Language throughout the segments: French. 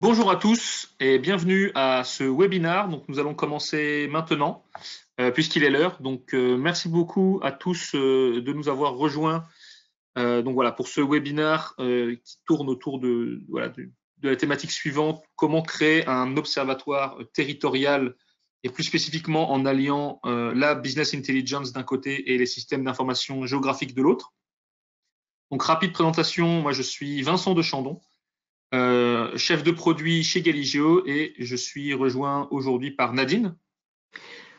Bonjour à tous et bienvenue à ce webinaire. Donc, nous allons commencer maintenant puisqu'il est l'heure. Donc, merci beaucoup à tous de nous avoir rejoints donc voilà, pour ce webinaire qui tourne autour de la thématique suivante, comment créer un observatoire territorial et plus spécifiquement en alliant la business intelligence d'un côté et les systèmes d'information géographique de l'autre. Donc, rapide présentation, moi je suis Vincent de Chandon. Chef de produit chez Galigeo et je suis rejoint aujourd'hui par Nadine.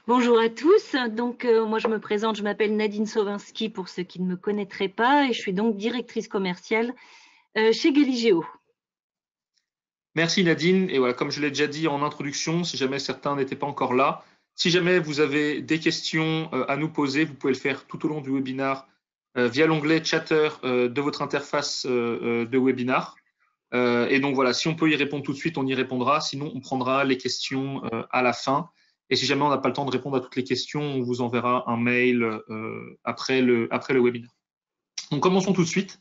Bonjour à tous, donc moi je me présente, je m'appelle Nadine Sovinski pour ceux qui ne me connaîtraient pas et je suis donc directrice commerciale chez Galigeo. Merci Nadine, et voilà, comme je l'ai déjà dit en introduction, si jamais certains n'étaient pas encore là, si jamais vous avez des questions à nous poser, vous pouvez le faire tout au long du webinaire via l'onglet Chatter de votre interface de webinaire. Et donc voilà, si on peut y répondre tout de suite, on y répondra. Sinon, on prendra les questions à la fin. Et si jamais on n'a pas le temps de répondre à toutes les questions, on vous enverra un mail après le webinaire. Donc commençons tout de suite.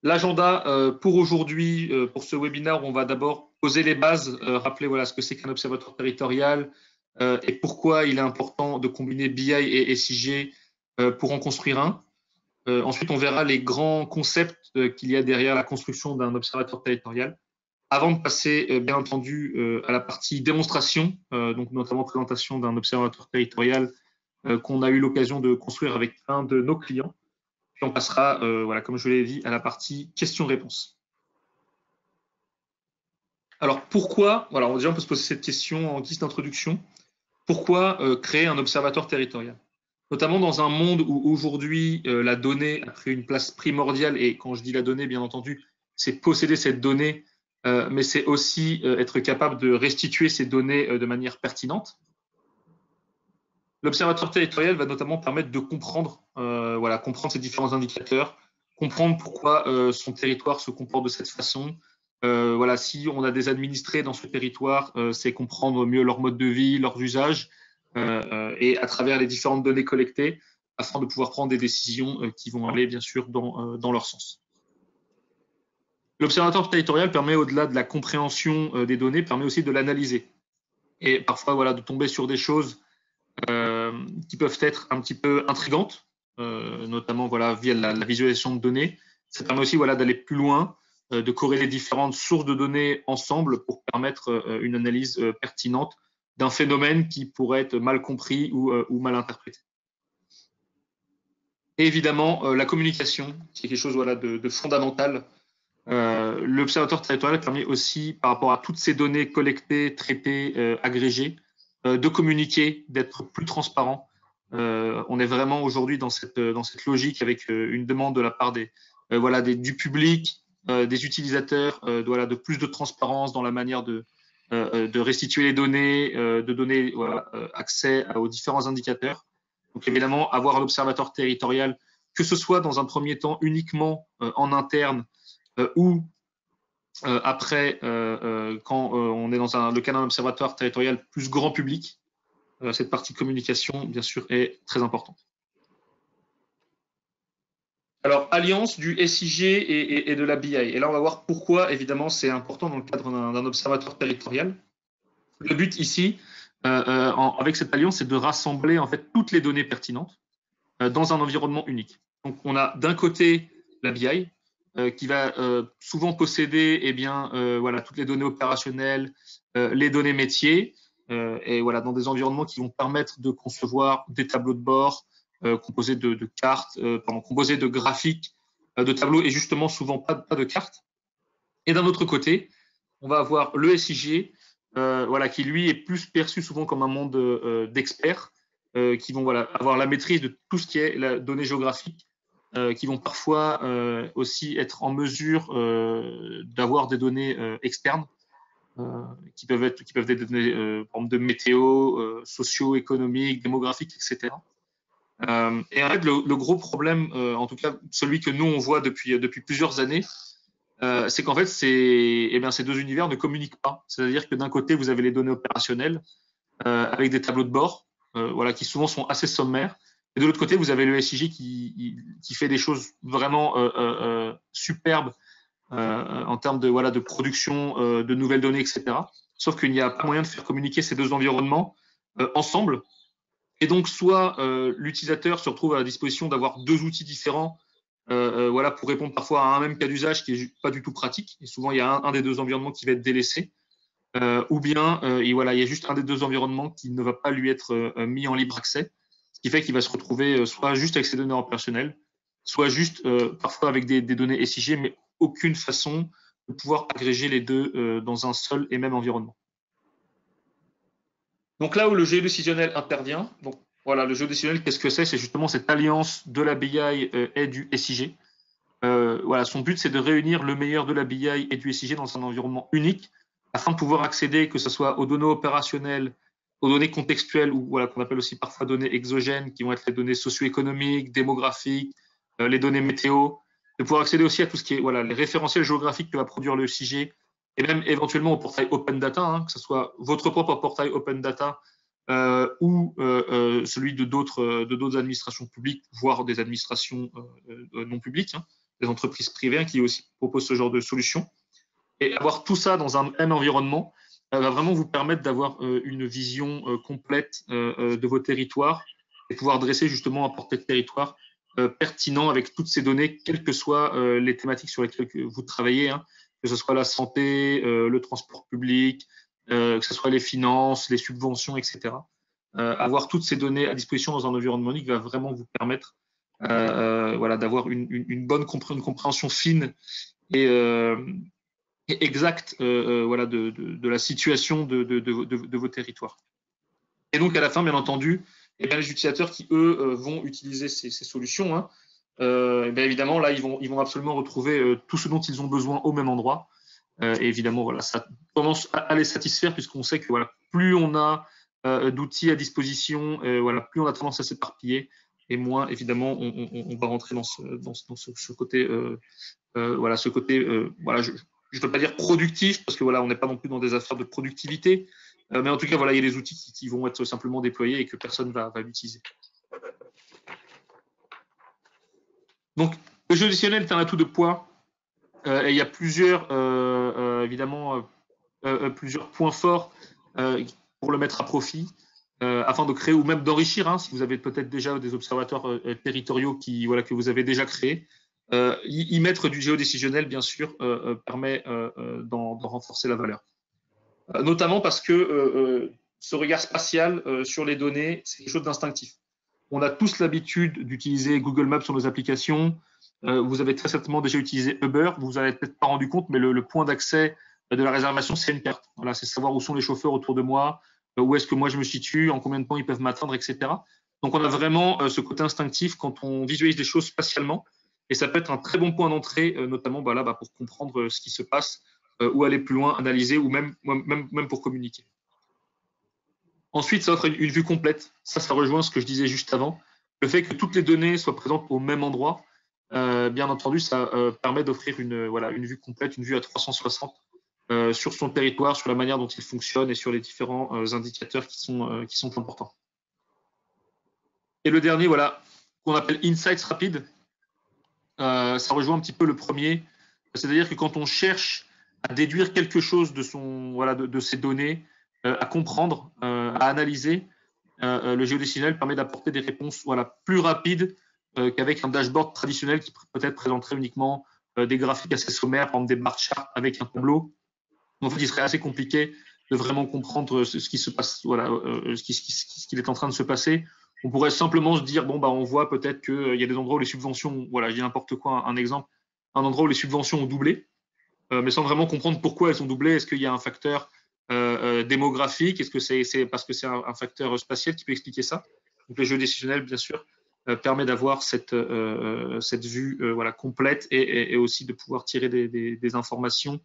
L'agenda pour aujourd'hui, pour ce webinaire, on va d'abord poser les bases, rappeler voilà, ce que c'est qu'un observatoire territorial et pourquoi il est important de combiner BI et SIG pour en construire un. Ensuite, on verra les grands concepts qu'il y a derrière la construction d'un observatoire territorial. Avant de passer, bien entendu, à la partie démonstration, donc notamment présentation d'un observatoire territorial qu'on a eu l'occasion de construire avec un de nos clients. Puis on passera, voilà, comme je l'ai dit, à la partie questions-réponses. Alors pourquoi, voilà, déjà on peut se poser cette question en guise d'introduction, pourquoi créer un observatoire territorial? Notamment dans un monde où aujourd'hui la donnée a pris une place primordiale, et quand je dis la donnée, bien entendu, c'est posséder cette donnée, mais c'est aussi être capable de restituer ces données de manière pertinente. L'observatoire territorial va notamment permettre de comprendre, comprendre ces différents indicateurs, comprendre pourquoi son territoire se comporte de cette façon. Voilà, si on a des administrés dans ce territoire, c'est comprendre mieux leur mode de vie, leurs usages, et à travers les différentes données collectées, afin de pouvoir prendre des décisions qui vont aller bien sûr dans leur sens. L'observatoire territorial permet, au-delà de la compréhension des données, permet aussi de l'analyser. Et parfois, voilà, de tomber sur des choses qui peuvent être un petit peu intrigantes, notamment voilà, via la visualisation de données. Ça permet aussi voilà, d'aller plus loin, de corréler différentes sources de données ensemble pour permettre une analyse pertinente d'un phénomène qui pourrait être mal compris ou mal interprété. Et évidemment, la communication, qui est quelque chose voilà, de fondamental. L'observatoire territorial permet aussi, par rapport à toutes ces données collectées, traitées, agrégées, de communiquer, d'être plus transparent. On est vraiment aujourd'hui dans cette logique avec une demande de la part du public, des utilisateurs, de plus de transparence dans la manière de restituer les données, de donner accès aux différents indicateurs. Donc évidemment, avoir un observatoire territorial, que ce soit dans un premier temps uniquement en interne ou après, quand on est dans le cas d'un observatoire territorial plus grand public, cette partie communication, bien sûr, est très importante. Alors, alliance du SIG et de la BI. Et là, on va voir pourquoi, évidemment, c'est important dans le cadre d'un observatoire territorial. Le but ici, avec cette alliance, c'est de rassembler en fait toutes les données pertinentes dans un environnement unique. Donc, on a d'un côté la BI, qui va souvent posséder toutes les données opérationnelles, les données métiers, et voilà, dans des environnements qui vont permettre de concevoir des tableaux de bord composés de cartes, composés de graphiques, de tableaux et justement souvent pas de cartes. Et d'un autre côté, on va avoir le SIG, qui lui est plus perçu souvent comme un monde d'experts qui vont avoir la maîtrise de tout ce qui est la donnée géographique, qui vont parfois aussi être en mesure d'avoir des données externes qui peuvent être des données de météo, socio-économiques, démographiques, etc. Et en fait, le gros problème, en tout cas celui que nous on voit depuis plusieurs années, c'est qu'en fait ces deux univers ne communiquent pas. C'est-à-dire que d'un côté vous avez les données opérationnelles avec des tableaux de bord, qui souvent sont assez sommaires. Et de l'autre côté, vous avez le SIG qui fait des choses vraiment superbes en termes de production de nouvelles données, etc. Sauf qu'il n'y a pas moyen de faire communiquer ces deux environnements ensemble. Et donc, soit l'utilisateur se retrouve à la disposition d'avoir deux outils différents pour répondre parfois à un même cas d'usage qui n'est pas du tout pratique. Et souvent, il y a un des deux environnements qui va être délaissé. Ou bien, il y a juste un des deux environnements qui ne va pas lui être mis en libre accès, ce qui fait qu'il va se retrouver soit juste avec ses données opérationnelles, soit juste parfois avec des données SIG, mais aucune façon de pouvoir agréger les deux dans un seul et même environnement. Donc là où le géodécisionnel intervient, donc voilà, le géodécisionnel, qu'est-ce que c'est? C'est justement cette alliance de la BI et du SIG. Son but, c'est de réunir le meilleur de la BI et du SIG dans un environnement unique afin de pouvoir accéder, que ce soit aux données opérationnelles, aux données contextuelles, ou qu'on appelle aussi parfois données exogènes, qui vont être les données socio-économiques, démographiques, les données météo, de pouvoir accéder aussi à tout ce qui est les référentiels géographiques que va produire le SIG, et même éventuellement au portail Open Data, que ce soit votre propre portail Open Data ou celui de d'autres administrations publiques, voire des administrations non publiques, des entreprises privées qui aussi proposent ce genre de solutions. Et avoir tout ça dans un même environnement va vraiment vous permettre d'avoir une vision complète de vos territoires et pouvoir dresser justement un portrait de territoire pertinent avec toutes ces données, quelles que soient les thématiques sur lesquelles vous travaillez, que ce soit la santé, le transport public, que ce soit les finances, les subventions, etc. Avoir toutes ces données à disposition dans un environnement unique va vraiment vous permettre d'avoir une bonne compréhension fine et exacte de la situation de vos territoires. Et donc, à la fin, bien entendu, les utilisateurs qui, eux, vont utiliser ces solutions, évidemment, là, ils vont absolument retrouver tout ce dont ils ont besoin au même endroit. Et évidemment, ça commence à les satisfaire puisqu'on sait que plus on a d'outils à disposition, plus on a tendance à s'éparpiller et moins, évidemment, on va rentrer dans ce côté, je ne veux pas dire productif parce que on n'est pas non plus dans des affaires de productivité, mais en tout cas, il y a des outils qui vont être simplement déployés et que personne va l'utiliser. Donc, le géodécisionnel est un atout de poids. Et il y a plusieurs, plusieurs points forts pour le mettre à profit, afin de créer ou même d'enrichir, si vous avez peut-être déjà des observatoires territoriaux que vous avez déjà créés. Y mettre du géodécisionnel, bien sûr, permet d'en renforcer la valeur. Notamment parce que ce regard spatial sur les données, c'est quelque chose d'instinctif. On a tous l'habitude d'utiliser Google Maps sur nos applications. Vous avez très certainement déjà utilisé Uber. Vous vous en avez peut-être pas rendu compte, mais le point d'accès de la réservation, c'est une carte. C'est savoir où sont les chauffeurs autour de moi, où est-ce que moi je me situe, en combien de temps ils peuvent m'atteindre, etc. Donc, on a vraiment ce côté instinctif quand on visualise des choses spatialement. Et ça peut être un très bon point d'entrée, notamment pour comprendre ce qui se passe, ou aller plus loin, analyser, ou même pour communiquer. Ensuite, ça offre une vue complète. Ça rejoint ce que je disais juste avant. Le fait que toutes les données soient présentes au même endroit, bien entendu, ça permet d'offrir une vue complète, une vue à 360 sur son territoire, sur la manière dont il fonctionne et sur les différents indicateurs qui sont importants. Et le dernier, qu'on appelle Insights Rapid, ça rejoint un petit peu le premier. C'est-à-dire que quand on cherche à déduire quelque chose de ces données, à comprendre, à analyser, le géodécisionnel permet d'apporter des réponses plus rapides qu'avec un dashboard traditionnel qui peut-être présenterait uniquement des graphiques assez sommaires, par exemple des bar charts avec un tableau. En fait, il serait assez compliqué de vraiment comprendre ce qui se passe, ce qu'il est en train de se passer. On pourrait simplement se dire, on voit peut-être qu'il y a des endroits où les subventions, je dis n'importe quoi, un exemple, un endroit où les subventions ont doublé, mais sans vraiment comprendre pourquoi elles ont doublé. Est-ce qu'il y a un facteur démographique? Est-ce que c'est parce que c'est un facteur spatial qui peut expliquer ça? Donc, le géodécisionnel, bien sûr, permet d'avoir cette vue complète et aussi de pouvoir tirer des informations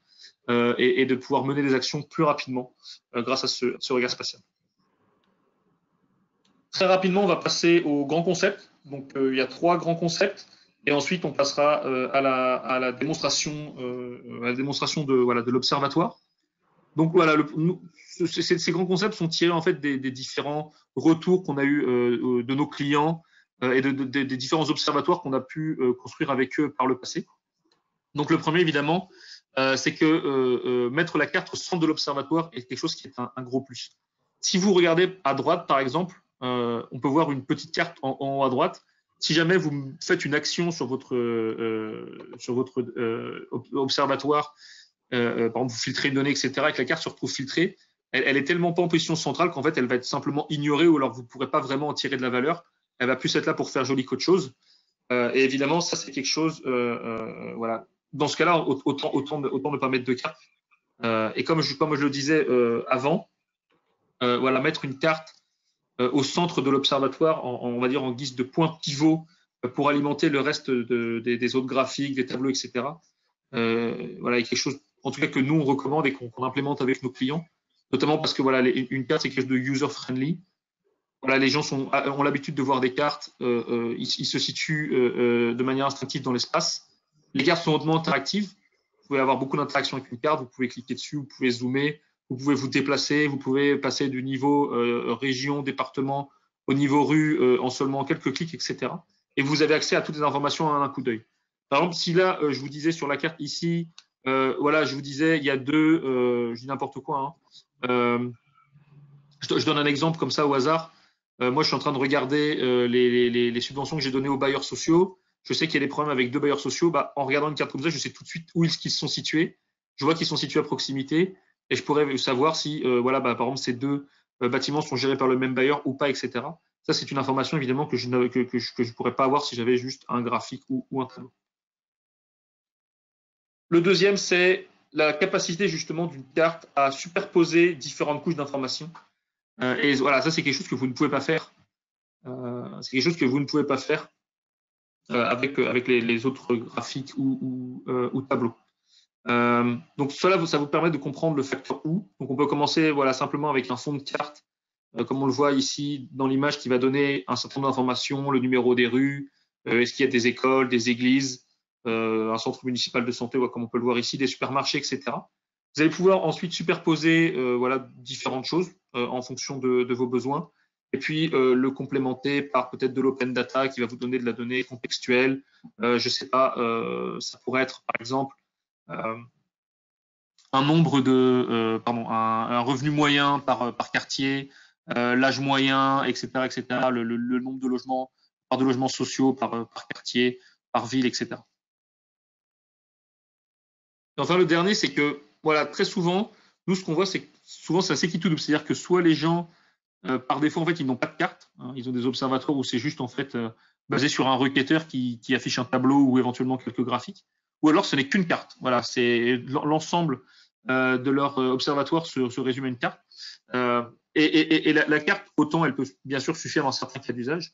et de pouvoir mener des actions plus rapidement grâce à ce regard spatial. Très rapidement, on va passer aux grands concepts. Donc, il y a 3 grands concepts. Et ensuite, on passera à la démonstration de l'observatoire. Donc, ces grands concepts sont tirés en fait des différents retours qu'on a eu de nos clients et des différents observatoires qu'on a pu construire avec eux par le passé. Donc le premier, évidemment, c'est que mettre la carte au centre de l'observatoire est quelque chose qui est un gros plus. Si vous regardez à droite, par exemple, on peut voir une petite carte en haut à droite. Si jamais vous faites une action sur votre observatoire, par exemple, vous filtrez une donnée, etc., et que la carte se retrouve filtrée, elle est tellement pas en position centrale qu'en fait, elle va être simplement ignorée ou alors vous ne pourrez pas vraiment en tirer de la valeur. Elle va plus être là pour faire joli qu'autre chose. Et évidemment, ça, c'est quelque chose, voilà. Dans ce cas-là, autant ne pas mettre de carte. Et comme je le disais avant, voilà, mettre une carte au centre de l'observatoire, on va dire en guise de point pivot pour alimenter le reste des autres graphiques, des tableaux, etc. Voilà, quelque chose, en tout cas que nous on recommande et qu'on implémente avec nos clients, notamment parce que voilà, une carte c'est quelque chose de user friendly. Voilà, les gens ont l'habitude de voir des cartes, ils se situent de manière instinctive dans l'espace. Les cartes sont hautement interactives. Vous pouvez avoir beaucoup d'interactions avec une carte, vous pouvez cliquer dessus, vous pouvez zoomer, vous pouvez vous déplacer, vous pouvez passer du niveau région, département au niveau rue en seulement quelques clics, etc. Et vous avez accès à toutes les informations en un coup d'œil. Par exemple, si là, je vous disais sur la carte ici, voilà, je vous disais, il y a deux, je dis n'importe quoi, hein, je donne un exemple comme ça au hasard. Moi, je suis en train de regarder les subventions que j'ai données aux bailleurs sociaux. Je sais qu'il y a des problèmes avec deux bailleurs sociaux. Bah, en regardant une carte comme ça, je sais tout de suite où ils sont situés. Je vois qu'ils sont situés à proximité et je pourrais savoir si, voilà, bah, par exemple, ces deux bâtiments sont gérés par le même bailleur ou pas, etc. Ça, c'est une information évidemment que je ne pourrais pas avoir si j'avais juste un graphique ou un tableau. Le deuxième, c'est la capacité justement d'une carte à superposer différentes couches d'informations. Et voilà, ça c'est quelque chose que vous ne pouvez pas faire. C'est quelque chose que vous ne pouvez pas faire avec les autres graphiques ou tableaux. Donc cela, ça vous permet de comprendre le facteur où. Donc on peut commencer voilà, simplement avec un fond de carte, comme on le voit ici dans l'image, qui va donner un certain nombre d'informations, le numéro des rues, est-ce qu'il y a des écoles, des églises, un centre municipal de santé, comme on peut le voir ici, des supermarchés, etc. Vous allez pouvoir ensuite superposer voilà, différentes choses en fonction de vos besoins et puis le complémenter par peut-être de l'open data qui va vous donner de la donnée contextuelle. Je ne sais pas, ça pourrait être par exemple un nombre un revenu moyen par quartier, l'âge moyen, etc., etc., le nombre de logements, par de logements sociaux par quartier, par ville, etc. Et enfin, le dernier, c'est que voilà, très souvent, nous, ce qu'on voit, c'est que souvent, c'est assez qui tout double. C'est-à-dire que soit les gens, par défaut, en fait, ils n'ont pas de carte. Hein, ils ont des observatoires où c'est juste, en fait, basé sur un requêteur qui affiche un tableau ou éventuellement quelques graphiques. Ou alors, ce n'est qu'une carte. Voilà, c'est l'ensemble de leur observatoire se résume à une carte. Et la carte, autant, elle peut bien sûr suffire dans certains cas d'usage.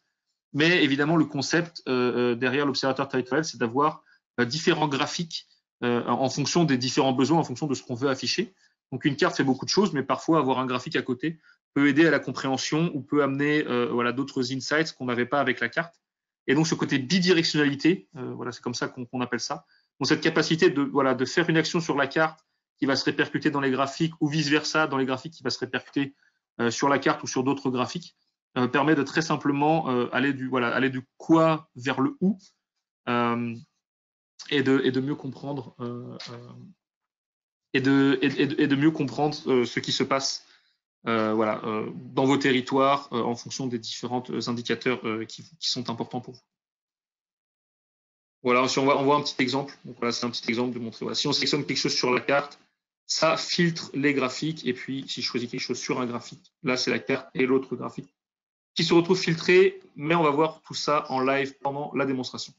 Mais évidemment, le concept derrière l'observatoire territorial, c'est d'avoir différents graphiques en fonction des différents besoins, en fonction de ce qu'on veut afficher. Donc une carte fait beaucoup de choses, mais parfois avoir un graphique à côté peut aider à la compréhension ou peut amener voilà, d'autres insights qu'on n'avait pas avec la carte. Et donc ce côté bidirectionnalité, voilà, c'est comme ça qu'on appelle ça. Donc cette capacité de faire une action sur la carte qui va se répercuter dans les graphiques ou vice-versa dans les graphiques qui va se répercuter sur la carte ou sur d'autres graphiques permet de très simplement aller du quoi vers le où et de mieux comprendre de mieux comprendre ce qui se passe voilà, dans vos territoires en fonction des différents indicateurs qui sont importants pour vous. Voilà, si on voit un petit exemple, donc voilà, c'est un petit exemple de montrer. Voilà, si on sélectionne quelque chose sur la carte, ça filtre les graphiques, et puis si je choisis quelque chose sur un graphique, là c'est la carte et l'autre graphique qui se retrouve filtré, mais on va voir tout ça en live pendant la démonstration.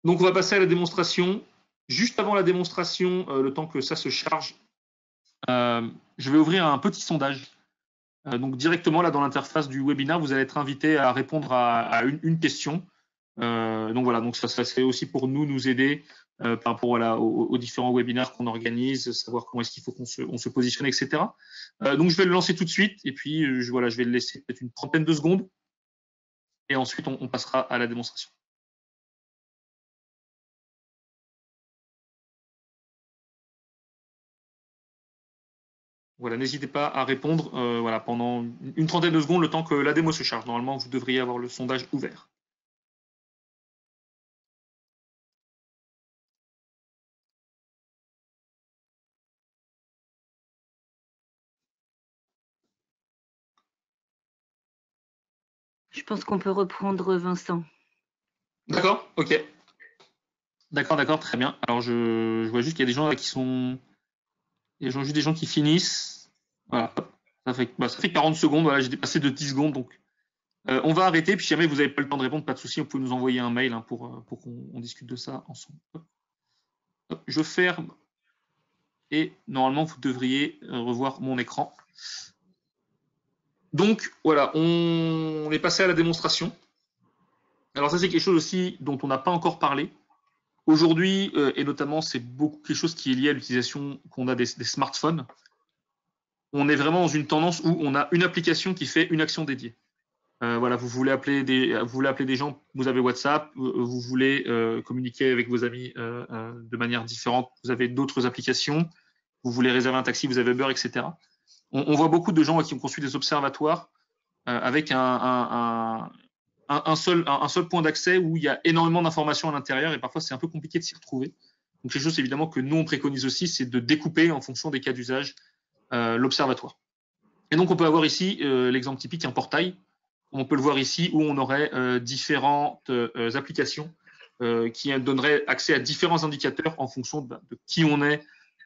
Donc on va passer à la démonstration. Juste avant la démonstration, le temps que ça se charge, je vais ouvrir un petit sondage. Donc directement là dans l'interface du webinaire, vous allez être invité à répondre à une question. Donc voilà, donc ça c'est aussi pour nous aider par rapport aux différents webinaires qu'on organise, savoir comment est-ce qu'il faut qu'on se positionne, etc. Donc je vais le lancer tout de suite et puis je vais le laisser peut-être une trentaine de secondes et ensuite on passera à la démonstration. Voilà, n'hésitez pas à répondre voilà, pendant une trentaine de secondes, le temps que la démo se charge. Normalement, vous devriez avoir le sondage ouvert. pense qu'on peut reprendre Vincent. D'accord, ok. D'accord, très bien. Alors, je vois juste qu'il y a des gens là qui sont... Il y a juste des gens qui finissent. Voilà, ça fait 40 secondes. Voilà, j'ai dépassé de 10 secondes, donc on va arrêter. Puis si jamais vous n'avez pas le temps de répondre, pas de souci, vous pouvez nous envoyer un mail pour qu'on discute de ça ensemble. Hop, je ferme et normalement vous devriez revoir mon écran. Donc voilà, on est passé à la démonstration. Alors ça c'est quelque chose aussi dont on n'a pas encore parlé. Aujourd'hui, et notamment c'est beaucoup quelque chose qui est lié à l'utilisation qu'on a des smartphones. On est vraiment dans une tendance où on a une application qui fait une action dédiée. Voilà, vous voulez appeler des gens, vous avez WhatsApp, vous voulez communiquer avec vos amis de manière différente, vous avez d'autres applications, vous voulez réserver un taxi, vous avez Uber, etc. On voit beaucoup de gens qui ont construit des observatoires avec un seul point d'accès où il y a énormément d'informations à l'intérieur et parfois c'est un peu compliqué de s'y retrouver. Donc quelque chose évidemment que nous on préconise aussi, c'est de découper en fonction des cas d'usage l'observatoire. Et donc on peut avoir ici l'exemple typique, un portail. On peut le voir ici où on aurait différentes applications qui donneraient accès à différents indicateurs en fonction de qui on est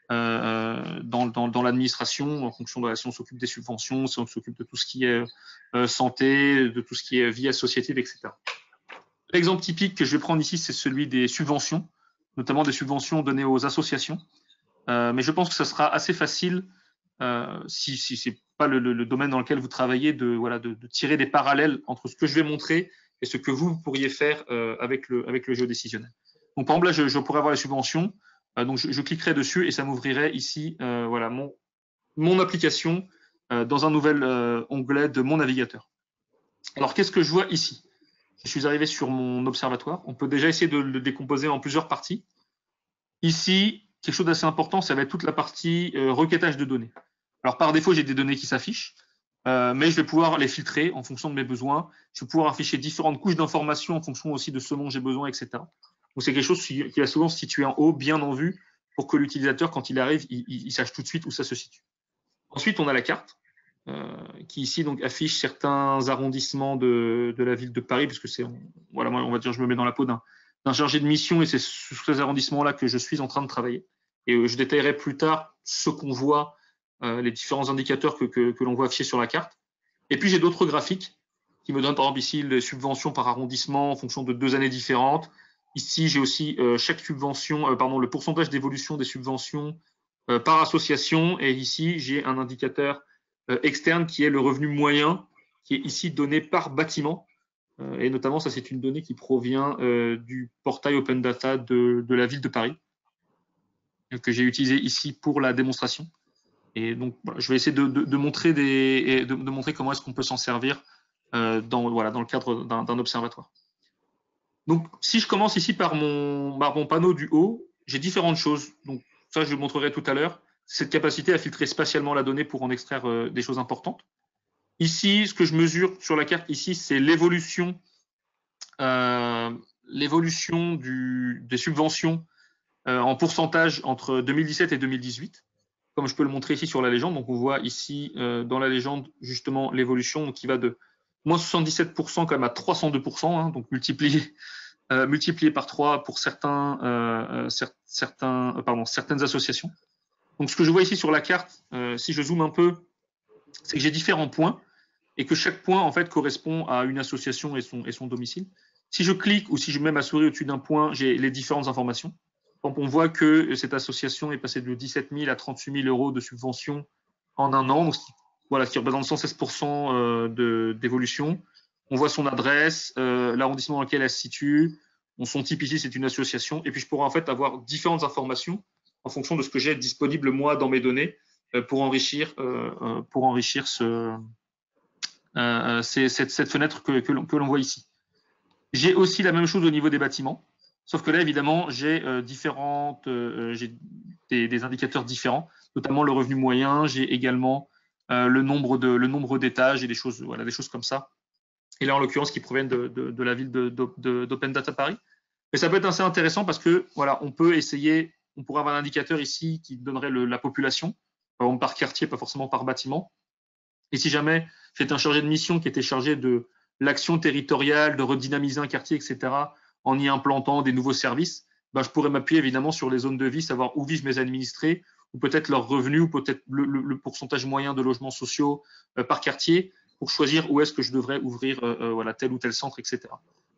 dans l'administration, en fonction de si on s'occupe des subventions, si on s'occupe de tout ce qui est santé, de tout ce qui est vie associative, etc. L'exemple typique que je vais prendre ici, c'est celui des subventions, notamment des subventions données aux associations. Mais je pense que ça sera assez facile, si ce n'est pas le domaine dans lequel vous travaillez, de tirer des parallèles entre ce que je vais montrer et ce que vous pourriez faire avec le géodécisionnel. Donc, par exemple, là, je pourrais avoir les subventions. Donc, je cliquerai dessus et ça m'ouvrirait ici voilà, mon application dans un nouvel onglet de mon navigateur. Alors, qu'est-ce que je vois ici? Je suis arrivé sur mon observatoire. On peut déjà essayer de le décomposer en plusieurs parties. Ici, quelque chose d'assez important, ça va être toute la partie requêtage de données. Alors, par défaut, j'ai des données qui s'affichent, mais je vais pouvoir les filtrer en fonction de mes besoins. Je vais pouvoir afficher différentes couches d'informations en fonction aussi de ce dont j'ai besoin, etc. Donc, c'est quelque chose qui va souvent se situer en haut, bien en vue, pour que l'utilisateur, quand il arrive, il sache tout de suite où ça se situe. Ensuite, on a la carte, qui ici donc affiche certains arrondissements de la ville de Paris, puisque c'est, voilà, moi, on va dire, je me mets dans la peau d'un chargé de mission et c'est sur ces arrondissements-là que je suis en train de travailler. Et je détaillerai plus tard ce qu'on voit, les différents indicateurs que l'on voit affichés sur la carte. Et puis j'ai d'autres graphiques qui me donnent par exemple ici les subventions par arrondissement en fonction de 2 années différentes. Ici j'ai aussi chaque subvention, le pourcentage d'évolution des subventions par association. Et ici j'ai un indicateur externe qui est le revenu moyen, qui est ici donné par bâtiment. Et notamment, ça, c'est une donnée qui provient du portail Open Data de la ville de Paris, que j'ai utilisé ici pour la démonstration. Et donc, voilà, je vais essayer de montrer comment est-ce qu'on peut s'en servir dans le cadre d'un observatoire. Donc, si je commence ici par mon panneau du haut, j'ai différentes choses. Donc, ça, je le montrerai tout à l'heure. Cette capacité à filtrer spatialement la donnée pour en extraire des choses importantes. Ici, ce que je mesure sur la carte ici, c'est l'évolution des subventions en pourcentage entre 2017 et 2018, comme je peux le montrer ici sur la légende. Donc on voit ici dans la légende justement l'évolution qui va de moins 77% quand même à 302%, hein, donc multiplié par 3 pour certaines associations. Donc ce que je vois ici sur la carte, si je zoome un peu, c'est que j'ai différents points et que chaque point en fait correspond à une association et son domicile. Si je clique ou si je mets ma souris au-dessus d'un point, j'ai les différentes informations. Donc on voit que cette association est passée de 17 000 à 38 000 euros de subvention en un an, donc, ce qui représente 116% d'évolution. On voit son adresse, l'arrondissement dans lequel elle se situe. Son type ici, c'est une association. Et puis je pourrais en fait avoir différentes informations en fonction de ce que j'ai disponible moi dans mes données pour enrichir cette fenêtre que l'on voit ici. J'ai aussi la même chose au niveau des bâtiments, sauf que là, évidemment, j'ai des indicateurs différents, notamment le revenu moyen. J'ai également le nombre d'étages et des choses comme ça. Et là, en l'occurrence, qui proviennent de la ville d'Open Data Paris. Mais ça peut être assez intéressant parce que on pourrait avoir un indicateur ici qui donnerait la population, par exemple par quartier, pas forcément par bâtiment. Et si jamais j'étais un chargé de mission qui était chargé de l'action territoriale, de redynamiser un quartier, etc., en y implantant des nouveaux services, je pourrais m'appuyer évidemment sur les zones de vie, savoir où vivent mes administrés, ou peut-être leurs revenus, ou peut-être le pourcentage moyen de logements sociaux par quartier, pour choisir où est-ce que je devrais ouvrir voilà, tel ou tel centre, etc.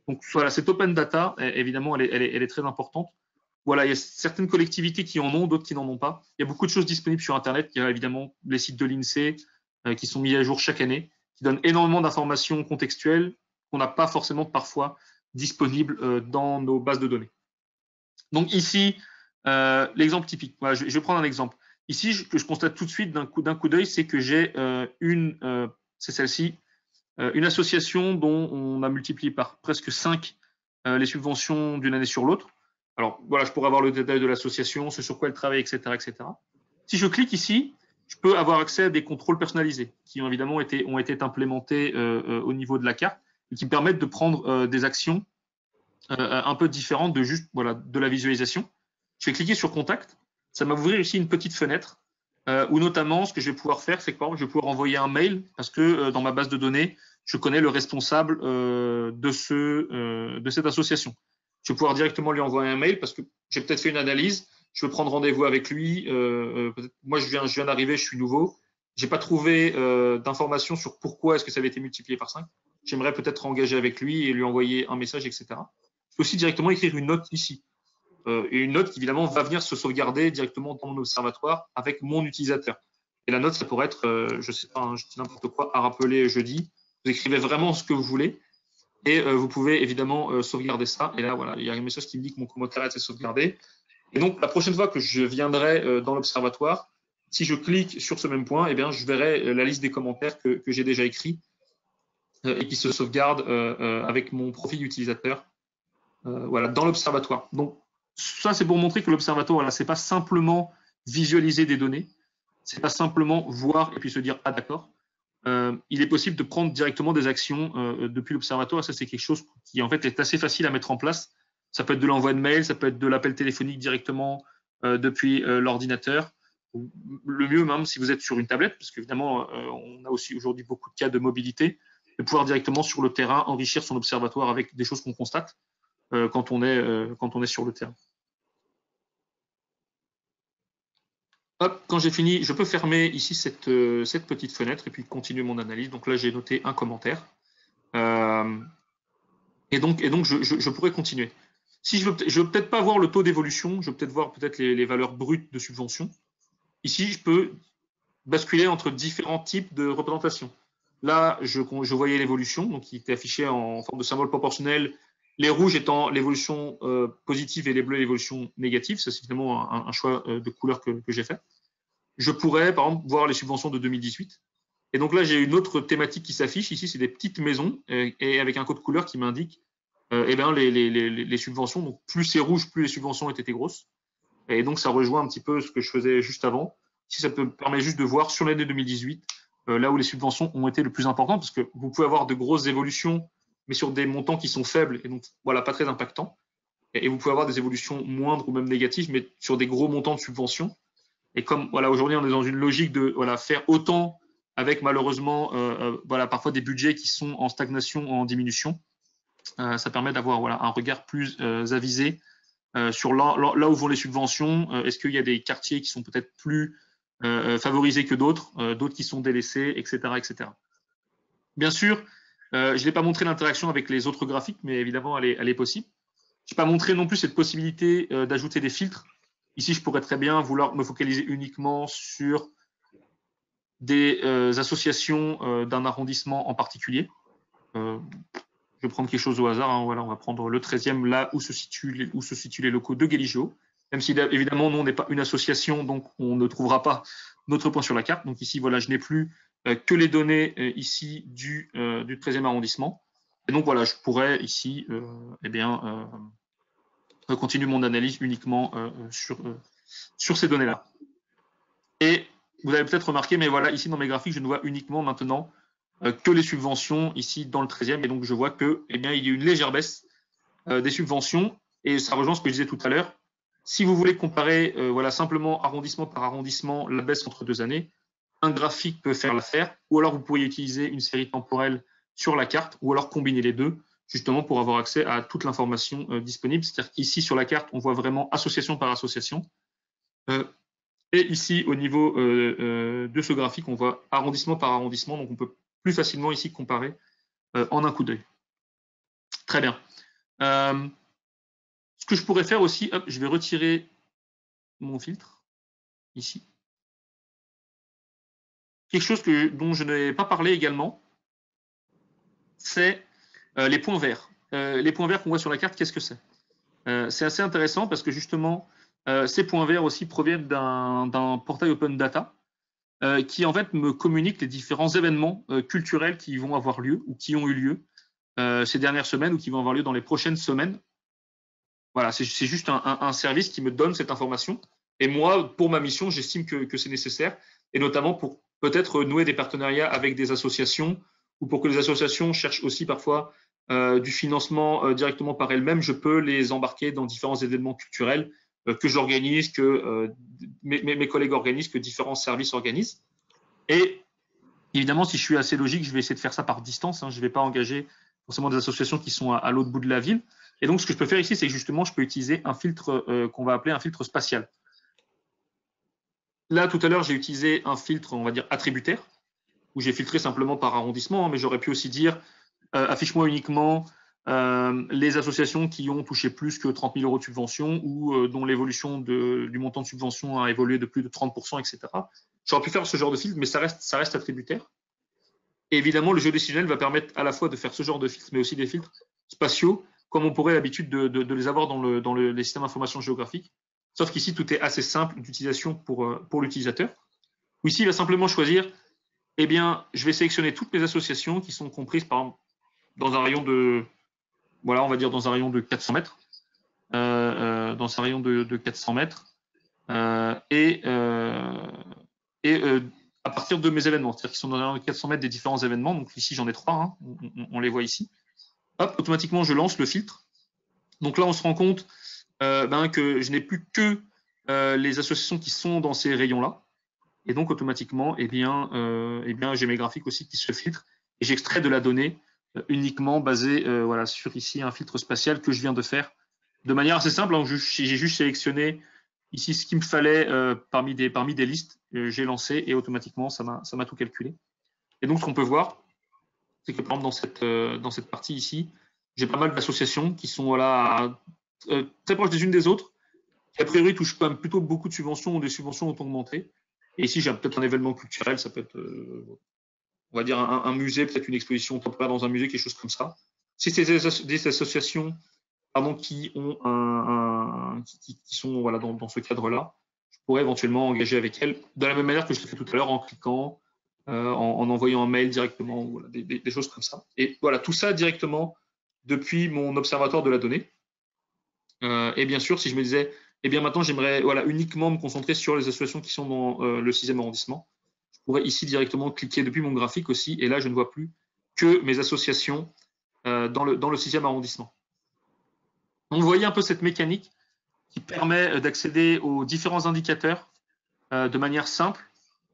Donc voilà, cette open data, évidemment, elle est très importante. Voilà, il y a certaines collectivités qui en ont, d'autres qui n'en ont pas. Il y a beaucoup de choses disponibles sur Internet. Il y a évidemment les sites de l'INSEE qui sont mis à jour chaque année, qui donnent énormément d'informations contextuelles qu'on n'a pas forcément parfois disponibles dans nos bases de données. Donc ici, l'exemple typique. Voilà, je vais prendre un exemple. Ici, je constate tout de suite d'un coup d'œil, c'est que j'ai c'est celle-ci, une association dont on a multiplié par presque 5 les subventions d'une année sur l'autre. Alors voilà, je pourrais avoir le détail de l'association, ce sur quoi elle travaille, etc., etc. Si je clique ici, je peux avoir accès à des contrôles personnalisés qui ont évidemment été implémentés au niveau de la carte et qui me permettent de prendre des actions un peu différentes de juste de la visualisation. Je vais cliquer sur Contact. Ça va m'ouvrir ici une petite fenêtre où notamment ce que je vais pouvoir faire, c'est que par exemple, je vais pouvoir envoyer un mail parce que dans ma base de données, je connais le responsable de cette association. Je vais pouvoir directement lui envoyer un mail parce que j'ai peut-être fait une analyse, je veux prendre rendez-vous avec lui. Moi, je viens d'arriver, je suis nouveau. J'ai pas trouvé d'informations sur pourquoi est-ce que ça avait été multiplié par 5. J'aimerais peut-être engager avec lui et lui envoyer un message, etc. Je peux aussi directement écrire une note ici. Et une note qui, évidemment, va venir se sauvegarder directement dans mon observatoire avec mon utilisateur. Et la note, ça pourrait être, je sais pas, je dis n'importe quoi, à rappeler jeudi. Vous écrivez vraiment ce que vous voulez et vous pouvez évidemment sauvegarder ça. Et là, voilà, il y a un message qui me dit que mon commentaire a été sauvegardé. Et donc, la prochaine fois que je viendrai dans l'observatoire, si je clique sur ce même point, eh bien, je verrai la liste des commentaires que j'ai déjà écrits et qui se sauvegardent avec mon profil utilisateur voilà, dans l'observatoire. Donc, ça, c'est pour montrer que l'observatoire, voilà, c'est pas simplement visualiser des données, c'est pas simplement voir et puis se dire ah d'accord. Il est possible de prendre directement des actions depuis l'observatoire. Ça, c'est quelque chose qui en fait est assez facile à mettre en place. Ça peut être de l'envoi de mail, ça peut être de l'appel téléphonique directement depuis l'ordinateur. Le mieux même si vous êtes sur une tablette, parce qu'évidemment on a aussi aujourd'hui beaucoup de cas de mobilité, de pouvoir directement sur le terrain enrichir son observatoire avec des choses qu'on constate quand on est sur le terrain. Hop, quand j'ai fini, je peux fermer ici cette petite fenêtre et puis continuer mon analyse. Donc là, j'ai noté un commentaire. Et donc je pourrais continuer. Si je veux peut-être pas voir le taux d'évolution, je veux peut-être voir les valeurs brutes de subvention. Ici, je peux basculer entre différents types de représentations. Là, je voyais l'évolution, donc qui était affichée en forme de symbole proportionnel, les rouges étant l'évolution positive et les bleus l'évolution négative. Ça, c'est finalement un choix de couleur que j'ai fait. Je pourrais, par exemple, voir les subventions de 2018. Et donc là, j'ai une autre thématique qui s'affiche. Ici, c'est des petites maisons et avec un code couleur qui m'indique eh ben, les subventions. Donc, plus c'est rouge, plus les subventions étaient grosses. Et donc, ça rejoint un petit peu ce que je faisais juste avant. Si ça me permet juste de voir sur l'année 2018, là où les subventions ont été le plus importantes, parce que vous pouvez avoir de grosses évolutions, mais sur des montants qui sont faibles et donc voilà, pas très impactants. Et vous pouvez avoir des évolutions moindres ou même négatives, mais sur des gros montants de subventions. Et comme voilà, aujourd'hui, on est dans une logique de voilà, faire autant avec malheureusement voilà, parfois des budgets qui sont en stagnation ou en diminution, ça permet d'avoir voilà, un regard plus avisé sur là où vont les subventions. Est-ce qu'il y a des quartiers qui sont peut-être plus favorisés que d'autres, d'autres qui sont délaissés, etc., etc. Bien sûr, je n'ai pas montré l'interaction avec les autres graphiques, mais évidemment, elle est possible. Je n'ai pas montré non plus cette possibilité d'ajouter des filtres. Ici, je pourrais très bien vouloir me focaliser uniquement sur des associations d'un arrondissement en particulier. Je vais prendre quelque chose au hasard. Hein, voilà, on va prendre le 13e, là où se situent les locaux de Guéligéo. Même si, évidemment, nous, on n'est pas une association, donc on ne trouvera pas notre point sur la carte. Donc ici, voilà, je n'ai plus que les données ici du 13e arrondissement. Et donc, voilà, je pourrais ici eh bien, continuer mon analyse uniquement sur ces données-là. Et vous avez peut-être remarqué, mais voilà, ici dans mes graphiques, je ne vois uniquement maintenant que les subventions ici dans le 13e. Et donc, je vois que, eh bien, il y a une légère baisse des subventions. Et ça rejoint ce que je disais tout à l'heure. Si vous voulez comparer voilà, simplement arrondissement par arrondissement la baisse entre 2 années, un graphique peut faire l'affaire. Ou alors, vous pourriez utiliser une série temporelle sur la carte, ou alors combiner les deux, justement pour avoir accès à toute l'information disponible. C'est-à-dire qu'ici, sur la carte, on voit vraiment association par association. Et ici, au niveau de ce graphique, on voit arrondissement par arrondissement. Donc, on peut plus facilement ici comparer en un coup d'œil. Très bien. Ce que je pourrais faire aussi, hop, je vais retirer mon filtre ici. Quelque chose dont je n'ai pas parlé également, c'est les points verts. Les points verts qu'on voit sur la carte, qu'est-ce que c'est? C'est assez intéressant parce que justement, ces points verts aussi proviennent d'un portail Open Data qui en fait me communique les différents événements culturels qui vont avoir lieu ou qui ont eu lieu ces dernières semaines ou qui vont avoir lieu dans les prochaines semaines. Voilà, c'est juste un service qui me donne cette information. Et moi, pour ma mission, j'estime que c'est nécessaire, et notamment pour peut-être nouer des partenariats avec des associations, ou pour que les associations cherchent aussi parfois du financement directement par elles-mêmes. Je peux les embarquer dans différents événements culturels que j'organise, que mes collègues organisent, que différents services organisent. Et évidemment, si je suis assez logique, je vais essayer de faire ça par distance. Je ne vais pas engager forcément des associations qui sont à l'autre bout de la ville. Et donc, ce que je peux faire ici, c'est que justement, je peux utiliser un filtre qu'on va appeler un filtre spatial. Là, tout à l'heure, j'ai utilisé un filtre, on va dire, attributaire, où j'ai filtré simplement par arrondissement, mais j'aurais pu aussi dire affiche-moi uniquement les associations qui ont touché plus que 30 000 € de subvention ou dont l'évolution du montant de subvention a évolué de plus de 30%, etc. J'aurais pu faire ce genre de filtre, mais ça reste attributaire. Et évidemment, le géodécisionnel va permettre à la fois de faire ce genre de filtre, mais aussi des filtres spatiaux, comme on pourrait l'habitude de les avoir dans les systèmes d'information géographique. Sauf qu'ici, tout est assez simple d'utilisation pour l'utilisateur. Ici, il va simplement choisir, eh bien, je vais sélectionner toutes mes associations qui sont comprises, par exemple, dans un rayon de, voilà, on va dire dans un rayon de 400 mètres. Dans un rayon de 400 mètres. Et à partir de mes événements, c'est-à-dire qu'ils sont dans un rayon de 400 mètres des différents événements. Donc ici, j'en ai 3, on les voit ici. Hop, automatiquement, je lance le filtre. Donc là, on se rend compte que je n'ai plus que les associations qui sont dans ces rayons-là. Et donc, automatiquement, j'ai mes graphiques aussi qui se filtrent. Et j'extrais de la donnée uniquement basée voilà, sur ici un filtre spatial que je viens de faire de manière assez simple. J'ai juste sélectionné ici ce qu'il me fallait parmi des listes. J'ai lancé et automatiquement, ça m'a tout calculé. Et donc, ce qu'on peut voir, c'est que par exemple, dans cette partie ici, j'ai pas mal d'associations qui sont voilà, très proches des unes des autres, qui a priori touchent quand même plutôt beaucoup de subventions ou des subventions ont augmenté. Et ici, j'ai peut-être un événement culturel, ça peut être, on va dire, un musée, peut-être une exposition temporaire dans un musée, quelque chose comme ça. Si c'est des associations qui sont voilà, dans ce cadre-là, je pourrais éventuellement engager avec elles, de la même manière que je l'ai fait tout à l'heure, en cliquant, en envoyant un mail directement, voilà, des choses comme ça. Et voilà, tout ça directement depuis mon observatoire de la donnée. Et bien sûr, si je me disais, eh bien maintenant j'aimerais voilà, uniquement me concentrer sur les associations qui sont dans le 6e arrondissement, je pourrais ici directement cliquer depuis mon graphique aussi, et là je ne vois plus que mes associations dans le 6e arrondissement. Donc vous voyez un peu cette mécanique qui permet d'accéder aux différents indicateurs de manière simple,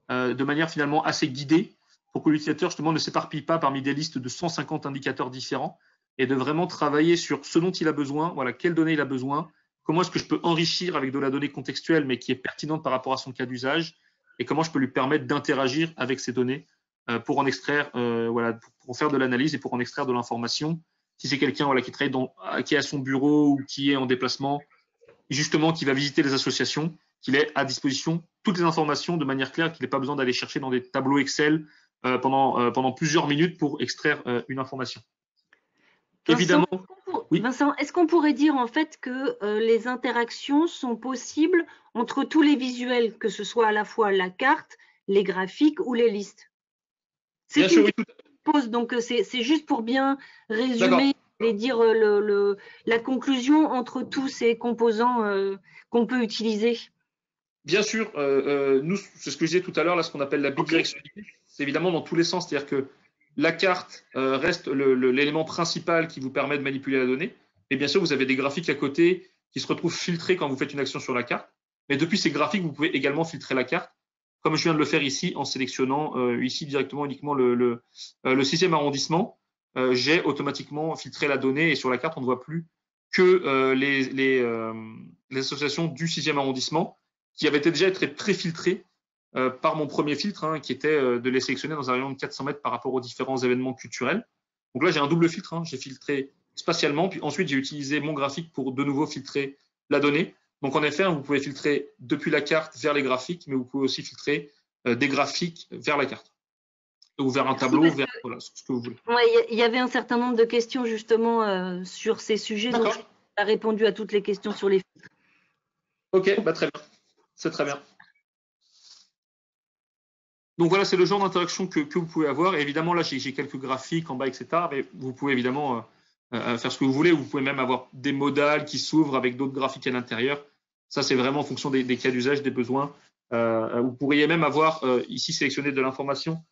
de manière finalement assez guidée, pour que l'utilisateur justement ne s'éparpille pas parmi des listes de 150 indicateurs différents, et de vraiment travailler sur ce dont il a besoin, voilà, quelles données il a besoin, comment est-ce que je peux enrichir avec de la donnée contextuelle mais qui est pertinente par rapport à son cas d'usage, et comment je peux lui permettre d'interagir avec ces données pour en extraire, voilà, pour faire de l'analyse et pour en extraire de l'information. Si c'est quelqu'un voilà, qui travaille qui est à son bureau ou qui est en déplacement, justement qui va visiter les associations, qu'il ait à disposition toutes les informations de manière claire, qu'il n'ait pas besoin d'aller chercher dans des tableaux Excel pendant plusieurs minutes pour extraire une information. Évidemment. Vincent, est-ce qu'on pourrait dire en fait que les interactions sont possibles entre tous les visuels, que ce soit à la fois la carte, les graphiques ou les listes? Bien sûr, oui. Donc c'est juste pour bien résumer et dire la conclusion entre tous ces composants qu'on peut utiliser. Bien sûr, nous, c'est ce que je disais tout à l'heure, là, ce qu'on appelle la bidirectionnalité, c'est évidemment dans tous les sens, c'est-à-dire que la carte reste l'élément principal qui vous permet de manipuler la donnée. Et bien sûr, vous avez des graphiques à côté qui se retrouvent filtrés quand vous faites une action sur la carte. Mais depuis ces graphiques, vous pouvez également filtrer la carte, comme je viens de le faire ici en sélectionnant ici directement uniquement le 6e arrondissement. j'ai automatiquement filtré la donnée et sur la carte, on ne voit plus que les associations du 6e arrondissement qui avaient déjà été préfiltrées par mon premier filtre, hein, qui était de les sélectionner dans un rayon de 400 mètres par rapport aux différents événements culturels. Donc là, j'ai un double filtre. Hein. J'ai filtré spatialement, puis ensuite, j'ai utilisé mon graphique pour de nouveau filtrer la donnée. Donc en effet, vous pouvez filtrer depuis la carte vers les graphiques, mais vous pouvez aussi filtrer des graphiques vers la carte ou vers un tableau, vers voilà, ce que vous voulez. Ouais, il y avait un certain nombre de questions justement sur ces sujets, donc tu as répondu à toutes les questions sur les filtres. Ok, bah très bien, c'est très bien. Donc voilà, c'est le genre d'interaction que vous pouvez avoir. Et évidemment, là, j'ai quelques graphiques en bas, etc. Mais vous pouvez évidemment faire ce que vous voulez. Vous pouvez même avoir des modales qui s'ouvrent avec d'autres graphiques à l'intérieur. Ça, c'est vraiment en fonction des cas d'usage, des besoins. Vous pourriez même avoir ici sélectionné de l'information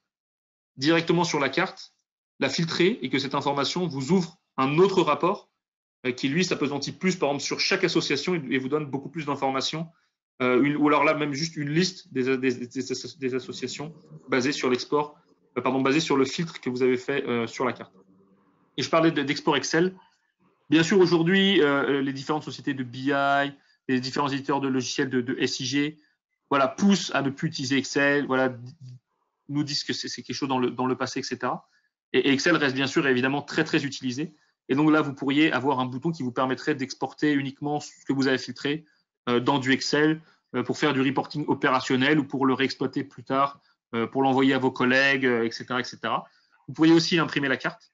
directement sur la carte, la filtrer et que cette information vous ouvre un autre rapport qui, lui, s'appesantit plus, par exemple, sur chaque association et vous donne beaucoup plus d'informations. Ou alors là, même juste une liste des associations basée sur l'export, basée sur le filtre que vous avez fait sur la carte. Et je parlais d'export Excel. Bien sûr, aujourd'hui, les différentes sociétés de BI, les différents éditeurs de logiciels de SIG, voilà, poussent à ne plus utiliser Excel, voilà, nous disent que c'est quelque chose dans le passé, etc. Et Excel reste bien sûr évidemment très, très utilisé. Et donc là, vous pourriez avoir un bouton qui vous permettrait d'exporter uniquement ce que vous avez filtré dans du Excel pour faire du reporting opérationnel ou pour le réexploiter plus tard, pour l'envoyer à vos collègues, etc., etc. Vous pourriez aussi imprimer la carte,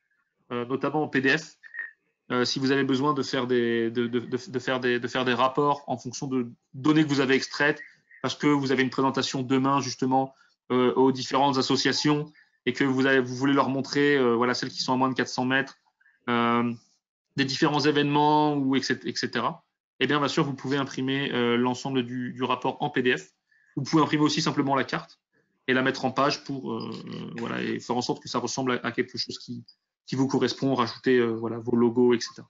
notamment en PDF, si vous avez besoin de faire des rapports en fonction de données que vous avez extraites, parce que vous avez une présentation demain justement aux différentes associations et que vous voulez leur montrer voilà, celles qui sont à moins de 400 mètres, des différents événements, ou etc. Et bien sûr, vous pouvez imprimer l'ensemble du rapport en PDF. Vous pouvez imprimer aussi simplement la carte et la mettre en page pour voilà, et faire en sorte que ça ressemble à quelque chose qui vous correspond, rajouter voilà, vos logos, etc.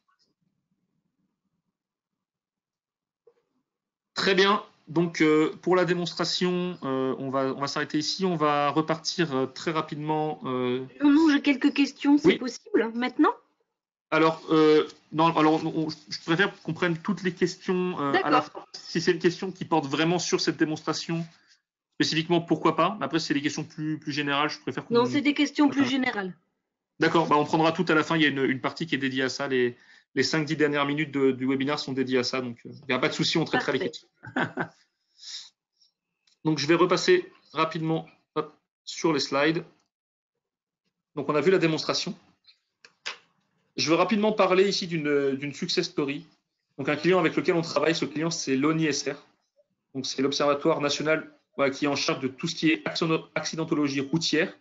Très bien. Donc, pour la démonstration, on va s'arrêter ici. On va repartir très rapidement. Non, j'ai quelques questions, c'est possible maintenant? Alors, non, je préfère qu'on prenne toutes les questions à la fin. Si c'est une question qui porte vraiment sur cette démonstration, spécifiquement, pourquoi pas. Après, si c'est des questions plus générales, je préfère qu'on… Non, c'est des questions plus générales. D'accord, bah on prendra tout à la fin. Il y a une partie qui est dédiée à ça. Les 5-10 dernières minutes du webinaire sont dédiées à ça. Donc, il n'y a pas de souci, on traitera les questions. Donc, je vais repasser rapidement sur les slides. Donc, on a vu la démonstration. Je veux rapidement parler ici d'une success story. Donc, un client avec lequel on travaille, ce client, c'est l'ONISR. Donc, c'est l'Observatoire national qui est en charge de tout ce qui est accidentologie routière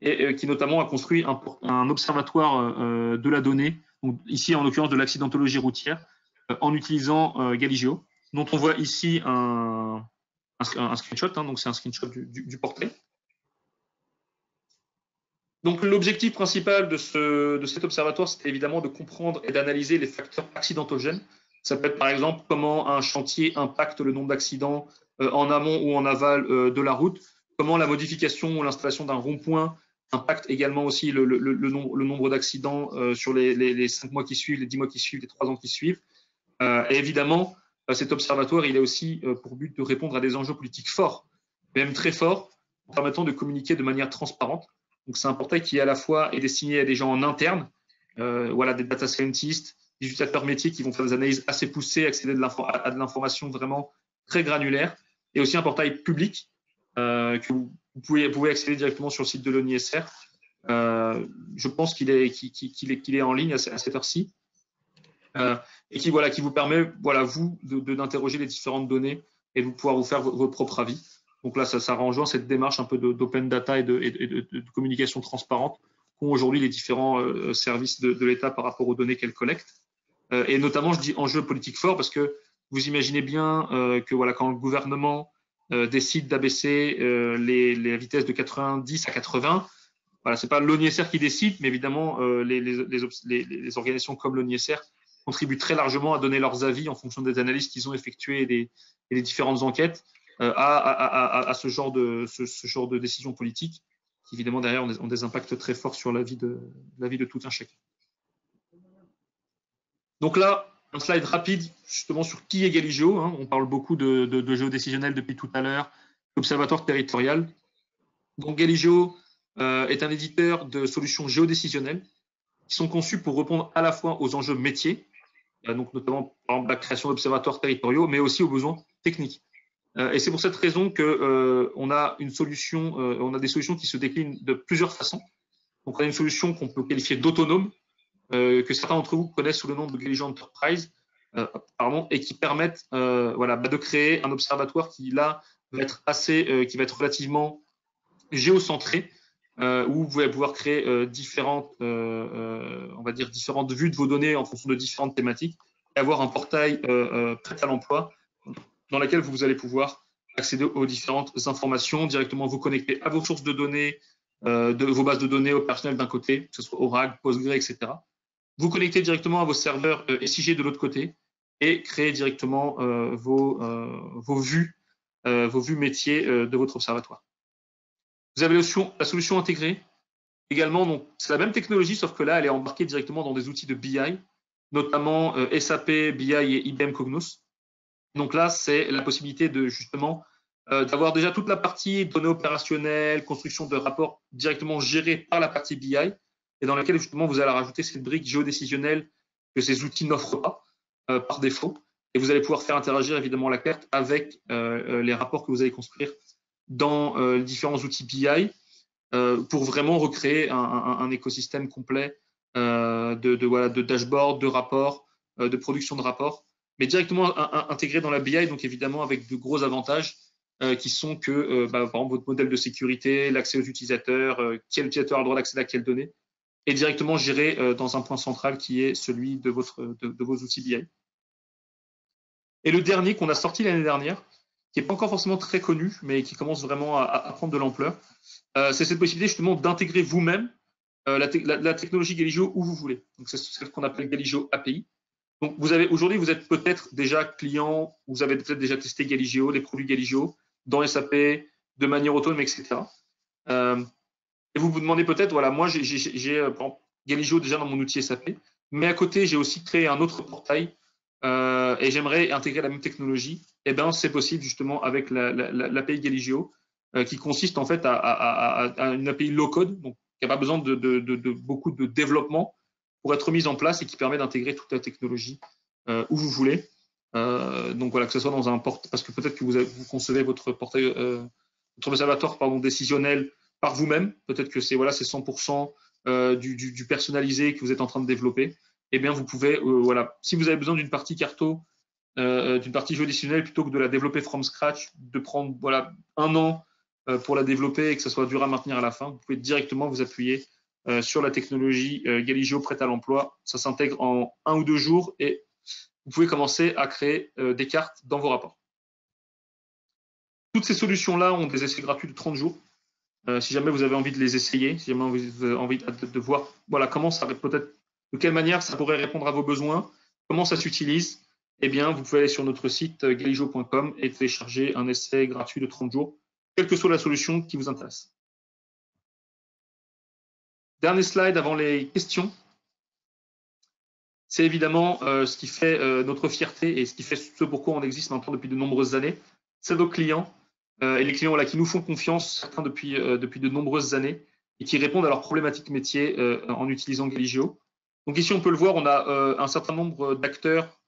et qui notamment a construit un observatoire de la donnée, donc ici en l'occurrence de l'accidentologie routière, en utilisant Galigeo, dont on voit ici un screenshot, hein, donc c'est un screenshot du portrait. Donc l'objectif principal de cet observatoire, c'est évidemment de comprendre et d'analyser les facteurs accidentogènes. Ça peut être par exemple comment un chantier impacte le nombre d'accidents en amont ou en aval de la route, comment la modification ou l'installation d'un rond-point impacte également aussi le nombre d'accidents sur les 5 mois qui suivent, les 10 mois qui suivent, les 3 ans qui suivent. Et évidemment, cet observatoire, il a aussi pour but de répondre à des enjeux politiques forts, même très forts, en permettant de communiquer de manière transparente. Donc c'est un portail qui à la fois est destiné à des gens en interne, voilà, des data scientists, des utilisateurs métiers qui vont faire des analyses assez poussées, accéder à de l'information vraiment très granulaire, et aussi un portail public que vous pouvez accéder directement sur le site de l'ONISR. Je pense qu'il est en ligne à cette heure-ci. Et qui vous permet, vous, d'interroger les différentes données et de pouvoir vous faire votre propre avis. Donc là, ça rejoint cette démarche un peu d'open data et de communication transparente qu'ont aujourd'hui les différents services de l'État par rapport aux données qu'elles collectent. Et notamment, je dis enjeu politique fort parce que vous imaginez bien que quand le gouvernement décide d'abaisser les vitesses de 90 à 80, voilà, c'est pas l'ONISR qui décide, mais évidemment les organisations comme l'ONISR contribuent très largement à donner leurs avis en fonction des analyses qu'ils ont effectuées et des différentes enquêtes à ce genre de décision politique qui évidemment derrière ont des impacts très forts sur la vie de tout un chacun. Donc là, un slide rapide justement sur qui est Galigeo. On parle beaucoup de géodécisionnel depuis tout à l'heure, l'observatoire territorial. Donc Galigeo est un éditeur de solutions géodécisionnelles qui sont conçues pour répondre à la fois aux enjeux métiers, donc notamment par exemple la création d'observatoires territoriaux, mais aussi aux besoins techniques. Et c'est pour cette raison que on a des solutions qui se déclinent de plusieurs façons. Donc on a une solution qu'on peut qualifier d'autonome, que certains d'entre vous connaissent sous le nom de Galigeo Enterprise, et qui permettent de créer un observatoire qui là va être relativement géocentré, où vous allez pouvoir créer différentes vues de vos données en fonction de différentes thématiques, et avoir un portail prêt à l'emploi dans lequel vous allez pouvoir accéder aux différentes informations, directement vous connecter à vos sources de données, de vos bases de données opérationnelles d'un côté, que ce soit Oracle, Postgre, etc. Vous connecter directement à vos serveurs SIG de l'autre côté et créer directement vos vues métiers de votre observatoire. Vous avez la solution intégrée également. Donc c'est la même technologie, sauf que là, elle est embarquée directement dans des outils de BI, notamment SAP, BI et IBM Cognos. Donc là, c'est la possibilité de justement d'avoir déjà toute la partie données opérationnelles, construction de rapports directement gérés par la partie BI, et dans laquelle justement vous allez rajouter cette brique géodécisionnelle que ces outils n'offrent pas par défaut. Et vous allez pouvoir faire interagir évidemment la carte avec les rapports que vous allez construire dans les différents outils BI pour vraiment recréer un écosystème complet de dashboards, de rapports, de production de rapports, mais directement intégré dans la BI, donc évidemment avec de gros avantages qui sont que, par exemple, votre modèle de sécurité, l'accès aux utilisateurs, quel utilisateur a le droit d'accéder à quelles données, est directement géré dans un point central qui est celui de vos outils BI. Et le dernier qu'on a sorti l'année dernière, qui n'est pas encore forcément très connu, mais qui commence vraiment à prendre de l'ampleur, c'est cette possibilité justement d'intégrer vous-même la technologie Galigeo où vous voulez. Donc c'est ce qu'on appelle Galigeo API. Donc aujourd'hui, vous êtes peut-être déjà client, vous avez peut-être déjà testé Galigeo, les produits Galigeo dans SAP, de manière autonome, etc. Et vous vous demandez peut-être, voilà, moi j'ai Galigeo déjà dans mon outil SAP, mais à côté j'ai aussi créé un autre portail et j'aimerais intégrer la même technologie. Eh bien, c'est possible justement avec l'API Galigeo, qui consiste en fait à une API low-code, donc qui n'a pas besoin de beaucoup de développement pour être mise en place et qui permet d'intégrer toute la technologie où vous voulez. Donc voilà, que ce soit dans un portail, parce que peut-être que vous concevez votre portail, votre observatoire décisionnel par vous-même. Peut-être que c'est 100% du personnalisé que vous êtes en train de développer. Eh bien, vous pouvez, si vous avez besoin d'une partie carto, d'une partie géodécisionnelle, plutôt que de la développer from scratch, de prendre un an pour la développer et que ça soit dur à maintenir à la fin, vous pouvez directement vous appuyer sur la technologie Galigeo prête à l'emploi. Ça s'intègre en 1 ou 2 jours et vous pouvez commencer à créer des cartes dans vos rapports. Toutes ces solutions-là ont des essais gratuits de 30 jours. Si jamais vous avez envie de les essayer, si jamais vous avez envie de voir comment ça peut-être, de quelle manière ça pourrait répondre à vos besoins, comment ça s'utilise, eh bien, vous pouvez aller sur notre site galigeo.com et télécharger un essai gratuit de 30 jours, quelle que soit la solution qui vous intéresse. Dernier slide avant les questions. C'est évidemment ce qui fait notre fierté et ce qui fait ce pourquoi on existe maintenant depuis de nombreuses années. C'est nos clients et les clients qui nous font confiance, certains depuis de nombreuses années, et qui répondent à leurs problématiques métiers en utilisant Galigeo. Donc ici, on peut le voir, on a un certain nombre d'acteurs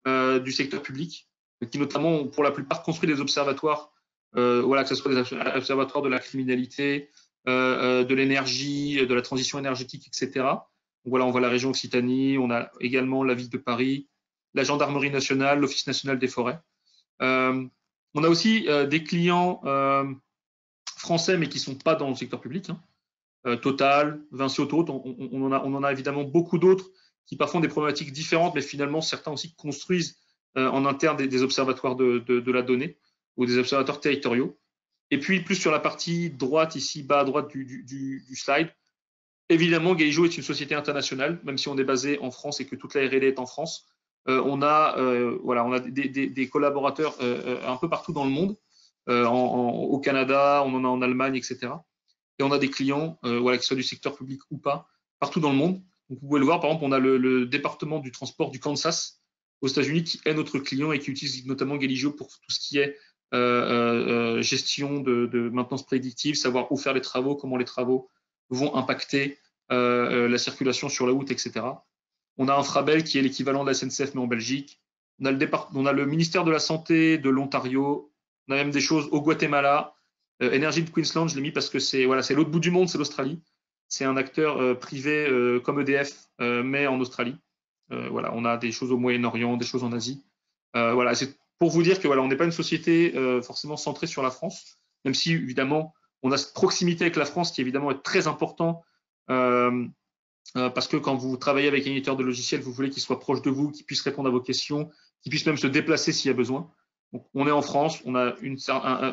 du secteur public qui notamment ont pour la plupart construit des observatoires, que ce soit des observatoires de la criminalité, de l'énergie, de la transition énergétique, etc. Donc voilà, on voit la région Occitanie, on a également la ville de Paris, la gendarmerie nationale, l'Office national des forêts. On a aussi des clients français, mais qui ne sont pas dans le secteur public. Total, Vinci Autoroute, on en a évidemment beaucoup d'autres qui parfois ont des problématiques différentes, mais finalement certains aussi construisent en interne des observatoires de la donnée ou des observatoires territoriaux. Et puis plus sur la partie droite, ici bas à droite du slide, évidemment Galigeo est une société internationale, même si on est basé en France et que toute la R&D est en France. On a des collaborateurs un peu partout dans le monde, au Canada, on en a en Allemagne, etc. et on a des clients voilà, qui soient du secteur public ou pas, partout dans le monde. Donc, vous pouvez le voir, par exemple, on a le département du transport du Kansas aux États-Unis qui est notre client et qui utilise notamment Galigio pour tout ce qui est gestion de maintenance prédictive, savoir où faire les travaux, comment les travaux vont impacter la circulation sur la route, etc. On a Infrabel qui est l'équivalent de la SNCF mais en Belgique. On a le ministère de la Santé de l'Ontario. On a même des choses au Guatemala. Energy de Queensland, je l'ai mis parce que c'est voilà, l'autre bout du monde, c'est l'Australie. C'est un acteur privé comme EDF, mais en Australie. Voilà, on a des choses au Moyen-Orient, des choses en Asie. Voilà, c'est pour vous dire que voilà, on n'est pas une société forcément centrée sur la France, même si évidemment on a cette proximité avec la France qui évidemment est très important parce que quand vous travaillez avec un éditeur de logiciels, vous voulez qu'il soit proche de vous, qu'il puisse répondre à vos questions, qu'il puisse même se déplacer s'il y a besoin. Donc, on est en France, on a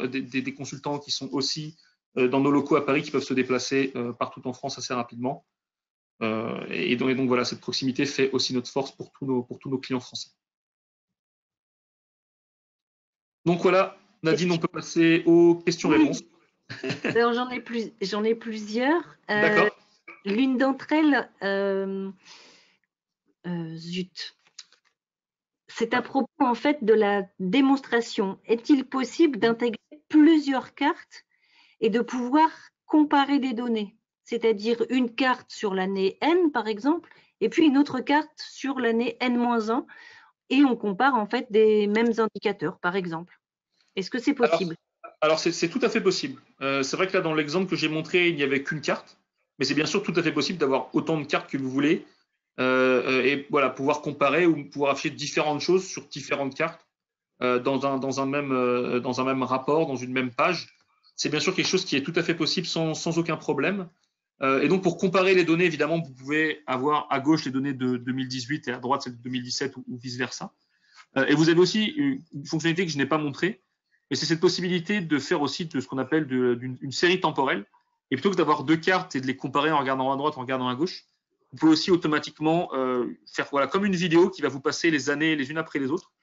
des consultants qui sont aussi dans nos locaux à Paris qui peuvent se déplacer partout en France assez rapidement. Et donc voilà, cette proximité fait aussi notre force pour tous nos clients français. Donc voilà, Nadine, on peut passer aux questions-réponses. Alors j'en ai plusieurs. D'accord. L'une d'entre elles, zut. C'est à propos en fait de la démonstration. Est-il possible d'intégrer plusieurs cartes et de pouvoir comparer des données? C'est-à-dire une carte sur l'année N par exemple, et puis une autre carte sur l'année N-1, et on compare en fait des mêmes indicateurs par exemple. Est-ce que c'est possible? Alors c'est tout à fait possible. C'est vrai que là dans l'exemple que j'ai montré, il n'y avait qu'une carte, mais c'est bien sûr tout à fait possible d'avoir autant de cartes que vous voulez et voilà, pouvoir comparer ou pouvoir afficher différentes choses sur différentes cartes dans un même rapport, dans une même page. C'est bien sûr quelque chose qui est tout à fait possible sans aucun problème. Et donc pour comparer les données, évidemment, vous pouvez avoir à gauche les données de 2018 et à droite celles de 2017 ou vice-versa. Et vous avez aussi une fonctionnalité que je n'ai pas montrée, mais c'est cette possibilité de faire aussi de ce qu'on appelle une série temporelle. Et plutôt que d'avoir deux cartes et de les comparer en regardant à droite, en regardant à gauche, vous pouvez aussi automatiquement faire voilà, comme une vidéo qui va vous passer les années les unes après les autres,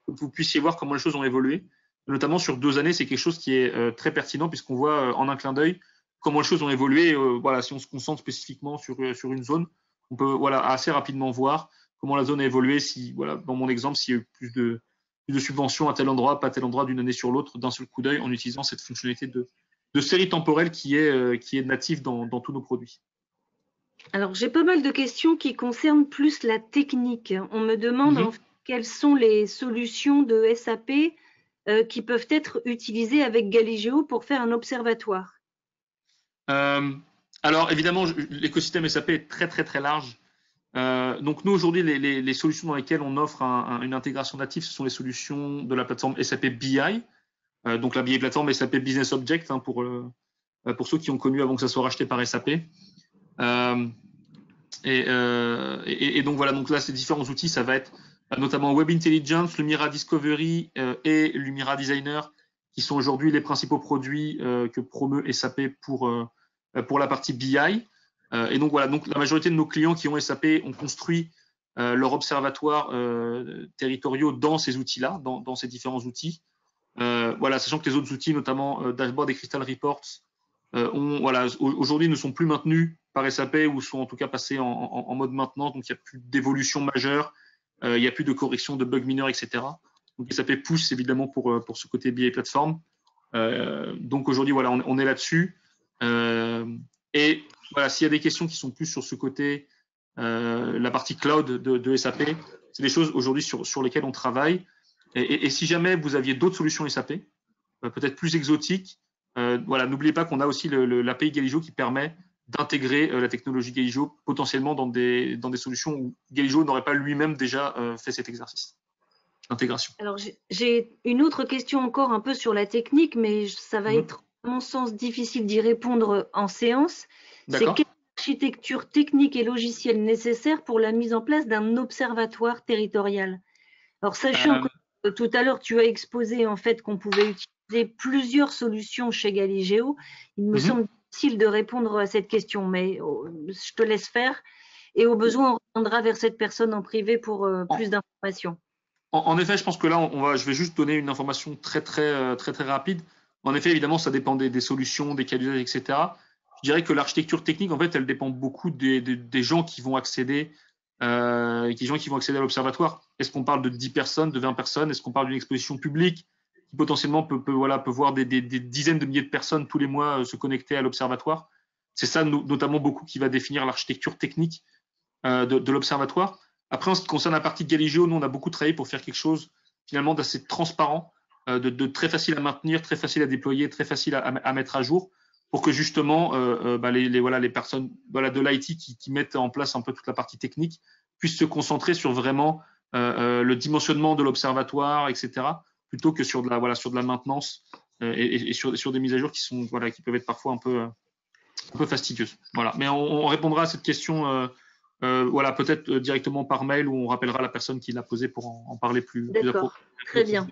pour que vous puissiez voir comment les choses ont évolué. Notamment sur 2 années, c'est quelque chose qui est très pertinent puisqu'on voit en un clin d'œil comment les choses ont évolué. Voilà, si on se concentre spécifiquement sur une zone, on peut voilà, assez rapidement voir comment la zone a évolué. Si, voilà, dans mon exemple, s'il y a eu plus de subventions à tel endroit, pas à tel endroit, d'une année sur l'autre, d'un seul coup d'œil, en utilisant cette fonctionnalité de série temporelle qui est native dans tous nos produits. Alors, j'ai pas mal de questions qui concernent plus la technique. On me demande en fait, quelles sont les solutions de SAP qui peuvent être utilisées avec Galigeo pour faire un observatoire. Alors, évidemment, l'écosystème SAP est très, très, très large. Donc, nous, aujourd'hui, les solutions dans lesquelles on offre une intégration native, ce sont les solutions de la plateforme SAP BI. Donc, la BI plateforme SAP Business Object, hein, pour ceux qui ont connu avant que ça soit racheté par SAP. Et donc voilà, donc là ces différents outils, ça va être notamment Web Intelligence, Lumira Discovery et Lumira Designer, qui sont aujourd'hui les principaux produits que promeut SAP pour la partie BI. Et donc voilà, donc la majorité de nos clients qui ont SAP ont construit leur observatoire territoriaux dans ces outils-là, dans ces différents outils. Voilà, sachant que les autres outils, notamment Dashboard et Crystal Reports, voilà, aujourd'hui ne sont plus maintenus par SAP ou sont en tout cas passés en mode maintenance, donc il n'y a plus d'évolution majeure, il n'y a plus de correction de bugs mineurs, etc. Donc SAP pousse évidemment pour ce côté BI plateforme. Donc aujourd'hui, voilà, on est là-dessus. Et voilà, s'il y a des questions qui sont plus sur ce côté, la partie cloud de SAP, c'est des choses aujourd'hui sur lesquelles on travaille. Et si jamais vous aviez d'autres solutions SAP, peut-être plus exotiques, voilà, n'oubliez pas qu'on a aussi l'API Galigio qui permet d'intégrer la technologie Galigio potentiellement dans des solutions où Galigio n'aurait pas lui-même déjà fait cet exercice d'intégration. Alors, j'ai une autre question encore un peu sur la technique, mais ça va être, à mon sens, difficile d'y répondre en séance. C'est quelle architecture technique et logicielle nécessaire pour la mise en place d'un observatoire territorial? Alors, sachant que tout à l'heure, tu as exposé en fait qu'on pouvait utiliser plusieurs solutions chez Galigeo, il me semble difficile de répondre à cette question, mais je te laisse faire. Et au besoin, on reviendra vers cette personne en privé pour plus d'informations. En effet, je pense que là, je vais juste donner une information très rapide. En effet, évidemment, ça dépend des solutions, des cas d'usage, etc. je dirais que l'architecture technique, en fait, elle dépend beaucoup des gens qui vont accéder, à l'observatoire. Est-ce qu'on parle de 10 personnes, de 20 personnes? Est-ce qu'on parle d'une exposition publique qui potentiellement peut voir des dizaines de milliers de personnes tous les mois se connecter à l'observatoire? C'est ça notamment beaucoup qui va définir l'architecture technique de l'observatoire. Après, en ce qui concerne la partie Galileo, nous, on a beaucoup travaillé pour faire quelque chose finalement d'assez transparent, de très facile à maintenir, très facile à déployer, très facile à mettre à jour, pour que justement les personnes de l'IT qui mettent en place un peu toute la partie technique puissent se concentrer sur vraiment le dimensionnement de l'observatoire, etc., plutôt que sur de la maintenance et sur des mises à jour qui peuvent être parfois un peu fastidieuses. Voilà. Mais on répondra à cette question peut-être directement par mail, ou on rappellera la personne qui l'a posée pour en parler plus. D'accord, très bien.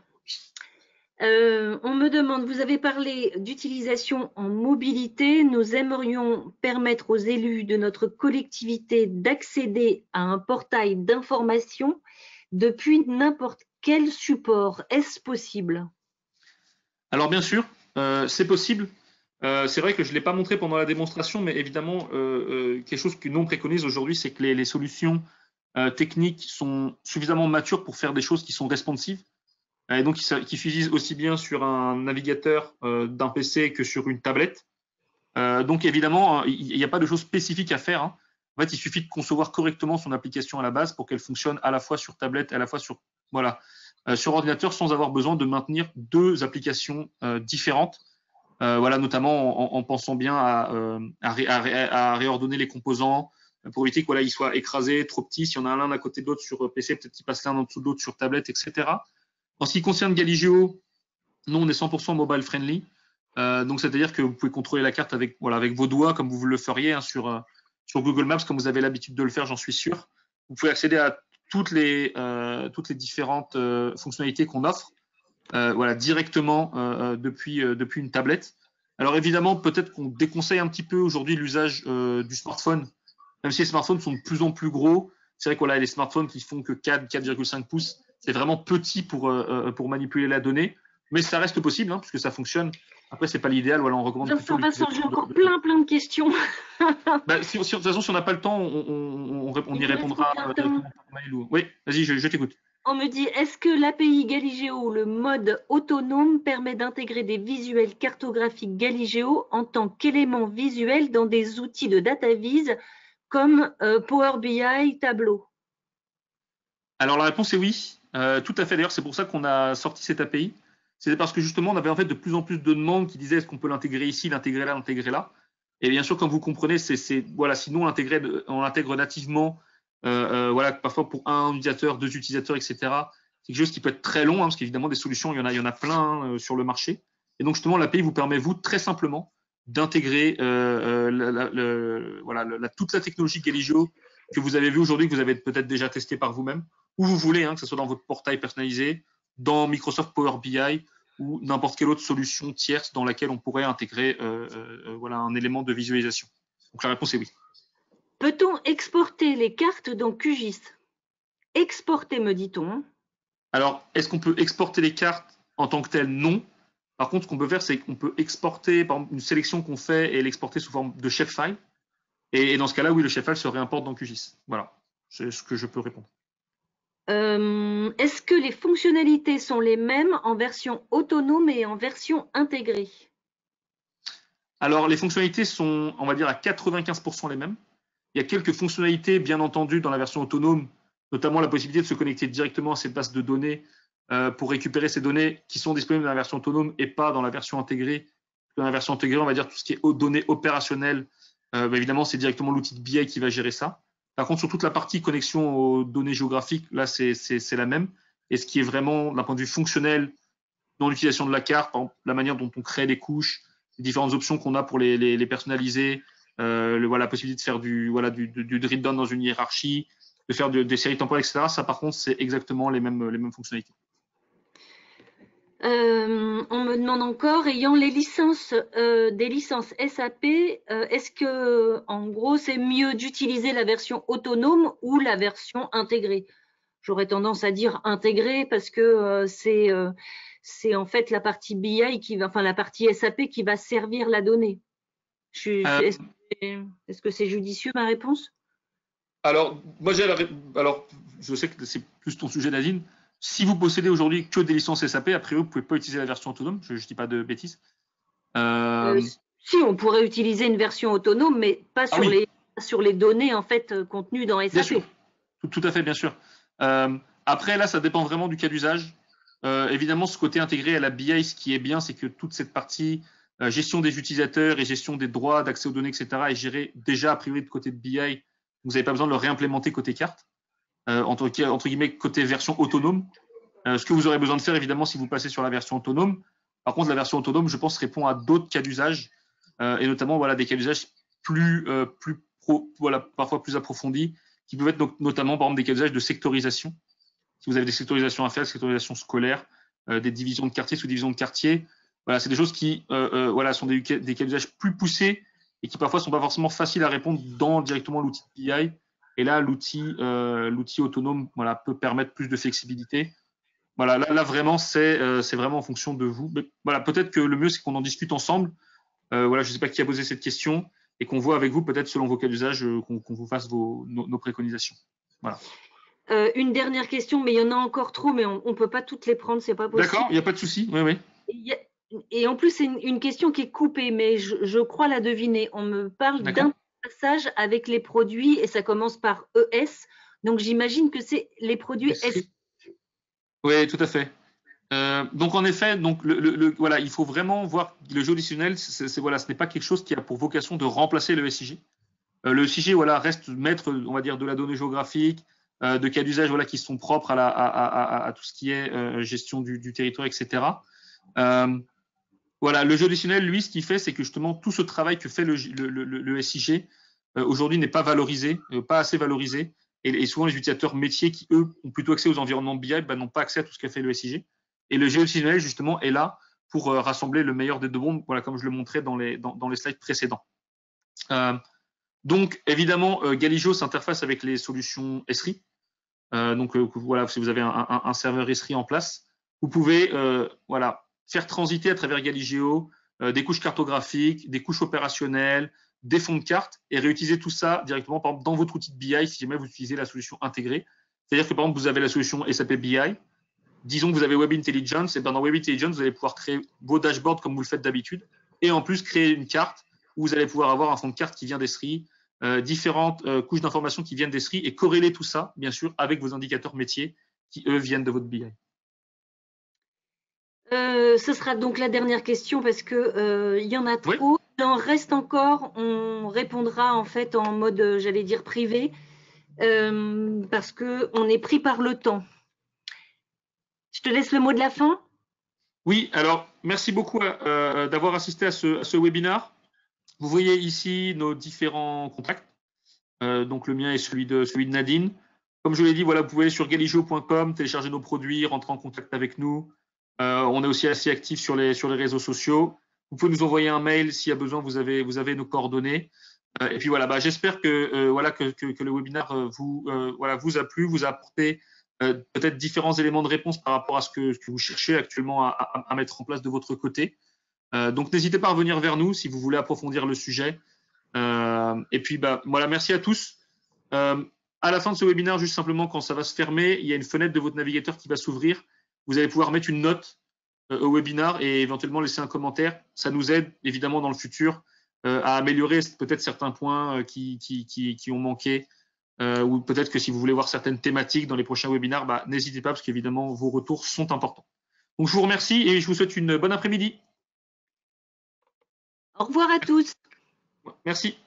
On me demande, vous avez parlé d'utilisation en mobilité. Nous aimerions permettre aux élus de notre collectivité d'accéder à un portail d'information depuis n'importe quel support. Est-ce possible? Alors bien sûr, c'est possible. C'est vrai que je ne l'ai pas montré pendant la démonstration, mais évidemment, quelque chose que nous on préconise aujourd'hui, c'est que les solutions techniques sont suffisamment matures pour faire des choses qui sont responsives, et donc qui s'utilisent aussi bien sur un navigateur d'un PC que sur une tablette. Donc évidemment, il n'y a pas de choses spécifiques à faire, hein. En fait, il suffit de concevoir correctement son application à la base pour qu'elle fonctionne à la fois sur tablette et à la fois sur ordinateur, sans avoir besoin de maintenir deux applications différentes. Notamment en pensant bien à réordonner les composants pour éviter qu'ils soient écrasés, trop petits. Si on a l'un à côté de l'autre sur PC, peut-être qu'il passe l'un en dessous de l'autre sur tablette, etc. En ce qui concerne Galileo, nous, on est 100% mobile friendly. Donc, c'est-à-dire que vous pouvez contrôler la carte avec vos doigts, comme vous le feriez sur Google Maps, comme vous avez l'habitude de le faire, j'en suis sûr. Vous pouvez accéder à toutes les différentes fonctionnalités qu'on offre. Directement depuis une tablette. Alors évidemment, peut-être qu'on déconseille un petit peu aujourd'hui l'usage du smartphone, même si les smartphones sont de plus en plus gros. C'est vrai que les smartphones qui font que 4,5 pouces, c'est vraiment petit pour manipuler la donnée, mais ça reste possible, hein, puisque ça fonctionne. Après, c'est pas l'idéal. On recommande Vincent, j'ai encore plein de questions. De toute façon, si on n'a pas le temps, on y répondra directement par mail. Oui, vas-y, je t'écoute. On me dit, est-ce que l'API Galileo, le mode autonome, permet d'intégrer des visuels cartographiques Galileo en tant qu'élément visuel dans des outils de data vise comme Power BI, Tableau? Alors la réponse est oui, tout à fait. D'ailleurs, c'est pour ça qu'on a sorti cette API. C'est parce que justement, on avait en fait de plus en plus de demandes qui disaient est-ce qu'on peut l'intégrer ici, l'intégrer là, l'intégrer là. Et bien sûr, comme vous comprenez, sinon on l'intègre nativement, parfois pour un utilisateur, deux utilisateurs, etc. C'est quelque chose qui peut être très long, hein, parce qu'évidemment, des solutions, il y en a plein sur le marché. Et donc justement, l'API vous permet, vous, très simplement, d'intégrer toute la technologie Galileo que vous avez vue aujourd'hui, que vous avez peut-être déjà testé par vous-même, où vous voulez, hein, que ce soit dans votre portail personnalisé, dans Microsoft Power BI ou n'importe quelle autre solution tierce dans laquelle on pourrait intégrer un élément de visualisation. Donc la réponse est oui. Peut-on exporter les cartes dans QGIS? Exporter, me dit-on. Alors, est-ce qu'on peut exporter les cartes en tant que telles? Non. Par contre, ce qu'on peut faire, c'est qu'on peut exporter, par exemple, une sélection qu'on fait et l'exporter sous forme de shapefile. Et dans ce cas-là, oui, le shapefile se réimporte dans QGIS. Voilà, c'est ce que je peux répondre. Est-ce que les fonctionnalités sont les mêmes en version autonome et en version intégrée? Alors, les fonctionnalités sont, on va dire, à 95% les mêmes. Il y a quelques fonctionnalités, bien entendu, dans la version autonome, notamment la possibilité de se connecter directement à cette base de données pour récupérer ces données qui sont disponibles dans la version autonome et pas dans la version intégrée. Dans la version intégrée, on va dire tout ce qui est données opérationnelles. Évidemment, c'est directement l'outil de BI qui va gérer ça. Par contre, sur toute la partie connexion aux données géographiques, là, c'est la même. Et ce qui est vraiment, d'un point de vue fonctionnel, dans l'utilisation de la carte, par exemple, la manière dont on crée les couches, les différentes options qu'on a pour les personnaliser, la possibilité de faire du drill down dans une hiérarchie, de faire des séries temporelles, etc. Ça, par contre, c'est exactement les mêmes fonctionnalités. On me demande encore, ayant les licences, des licences SAP, est-ce que, en gros, c'est mieux d'utiliser la version autonome ou la version intégrée? J'aurais tendance à dire intégrée parce que c'est en fait la partie BI la partie SAP qui va servir la donnée. Est-ce que c'est judicieux ma réponse? Alors, moi, alors, je sais que c'est plus ton sujet, Nadine. Si vous possédez aujourd'hui que des licences SAP, a priori, vous ne pouvez pas utiliser la version autonome. Je ne dis pas de bêtises. Si, on pourrait utiliser une version autonome, mais pas sur, sur les données en fait contenues dans SAP. Bien sûr. Tout à fait, bien sûr. Après, là, ça dépend vraiment du cas d'usage. Évidemment, ce côté intégré à la BI, ce qui est bien, c'est que toute cette partie gestion des utilisateurs et gestion des droits d'accès aux données, etc., est gérée déjà a priori de côté de BI. Vous n'avez pas besoin de le réimplémenter côté carte, entre guillemets côté version autonome. Ce que vous aurez besoin de faire, évidemment, si vous passez sur la version autonome. Par contre, la version autonome, je pense, répond à d'autres cas d'usage, et notamment voilà, des cas d'usage parfois plus approfondis, qui peuvent être donc, notamment, par exemple, des cas d'usage de sectorisation. Si vous avez des sectorisations à faire, des sectorisations scolaires, des divisions de quartier, sous-divisions de quartier, voilà, c'est des choses qui voilà, sont des cas d'usage plus poussés et qui parfois ne sont pas forcément faciles à répondre dans directement l'outil de BI. Et là, l'outil autonome voilà, peut permettre plus de flexibilité. Voilà, là vraiment, c'est vraiment en fonction de vous. Mais, voilà, peut-être que le mieux, c'est qu'on en discute ensemble. Voilà, je ne sais pas qui a posé cette question et qu'on voit avec vous, peut-être selon vos cas d'usage, qu'on vous fasse nos préconisations. Voilà. Une dernière question, mais il y en a encore trop, mais on ne peut pas toutes les prendre, c'est pas possible. D'accord, il n'y a pas de souci. Oui, oui. Et en plus, c'est une question qui est coupée, mais je crois la deviner. On me parle d'un passage avec les produits et ça commence par ES. Donc, j'imagine que c'est les produits S. Oui, tout à fait. Donc, en effet, donc, voilà, il faut vraiment voir le géodécisionnel. Voilà, ce n'est pas quelque chose qui a pour vocation de remplacer le SIG. Le SIG voilà, reste maître, on va dire, de la donnée géographique, de cas d'usage voilà, qui sont propres à tout ce qui est gestion du territoire, etc. Voilà, le géodécisionnel, lui, ce qu'il fait, c'est que justement tout ce travail que fait le SIG aujourd'hui n'est pas valorisé, pas assez valorisé, et souvent les utilisateurs métiers qui eux ont plutôt accès aux environnements BI n'ont pas accès à tout ce qu'a fait le SIG. Et le géodécisionnel justement est là pour rassembler le meilleur des deux mondes, voilà, comme je le montrais dans les slides précédents. Donc évidemment, Galigio s'interface avec les solutions Esri. Donc voilà, si vous avez un serveur Esri en place, vous pouvez voilà, faire transiter à travers Galigio des couches cartographiques, des couches opérationnelles, des fonds de cartes et réutiliser tout ça directement par exemple, dans votre outil de BI si jamais vous utilisez la solution intégrée. C'est-à-dire que par exemple, vous avez la solution SAP BI, disons que vous avez Web Intelligence, et bien dans Web Intelligence, vous allez pouvoir créer vos dashboards comme vous le faites d'habitude et en plus créer une carte où vous allez pouvoir avoir un fond de carte qui vient d'Esri, différentes couches d'informations qui viennent d'Esri et corréler tout ça, bien sûr, avec vos indicateurs métiers qui, eux, viennent de votre BI. Ce sera donc la dernière question parce que y en a trop. Oui. Il en reste encore. On répondra en fait en mode, j'allais dire privé, parce que on est pris par le temps. Je te laisse le mot de la fin. Oui, alors merci beaucoup d'avoir assisté à ce webinaire. Vous voyez ici nos différents contacts. Donc le mien est celui de Nadine. Comme je l'ai dit, voilà, vous pouvez aller sur galigio.com, télécharger nos produits, rentrer en contact avec nous. On est aussi assez actifs sur les réseaux sociaux. Vous pouvez nous envoyer un mail s'il y a besoin, vous avez nos coordonnées. Et puis voilà, j'espère que, voilà, que le webinaire voilà, vous a plu, vous a apporté peut-être différents éléments de réponse par rapport à ce que vous cherchez actuellement à mettre en place de votre côté. Donc n'hésitez pas à revenir vers nous si vous voulez approfondir le sujet. Et puis voilà, merci à tous. À la fin de ce webinaire, juste simplement quand ça va se fermer, il y a une fenêtre de votre navigateur qui va s'ouvrir. Vous allez pouvoir mettre une note au webinaire et éventuellement laisser un commentaire. Ça nous aide évidemment dans le futur à améliorer peut-être certains points qui ont manqué, ou peut-être que si vous voulez voir certaines thématiques dans les prochains webinaires, n'hésitez pas parce qu'évidemment vos retours sont importants. Donc je vous remercie et je vous souhaite une bonne après-midi. Au revoir à tous. Merci.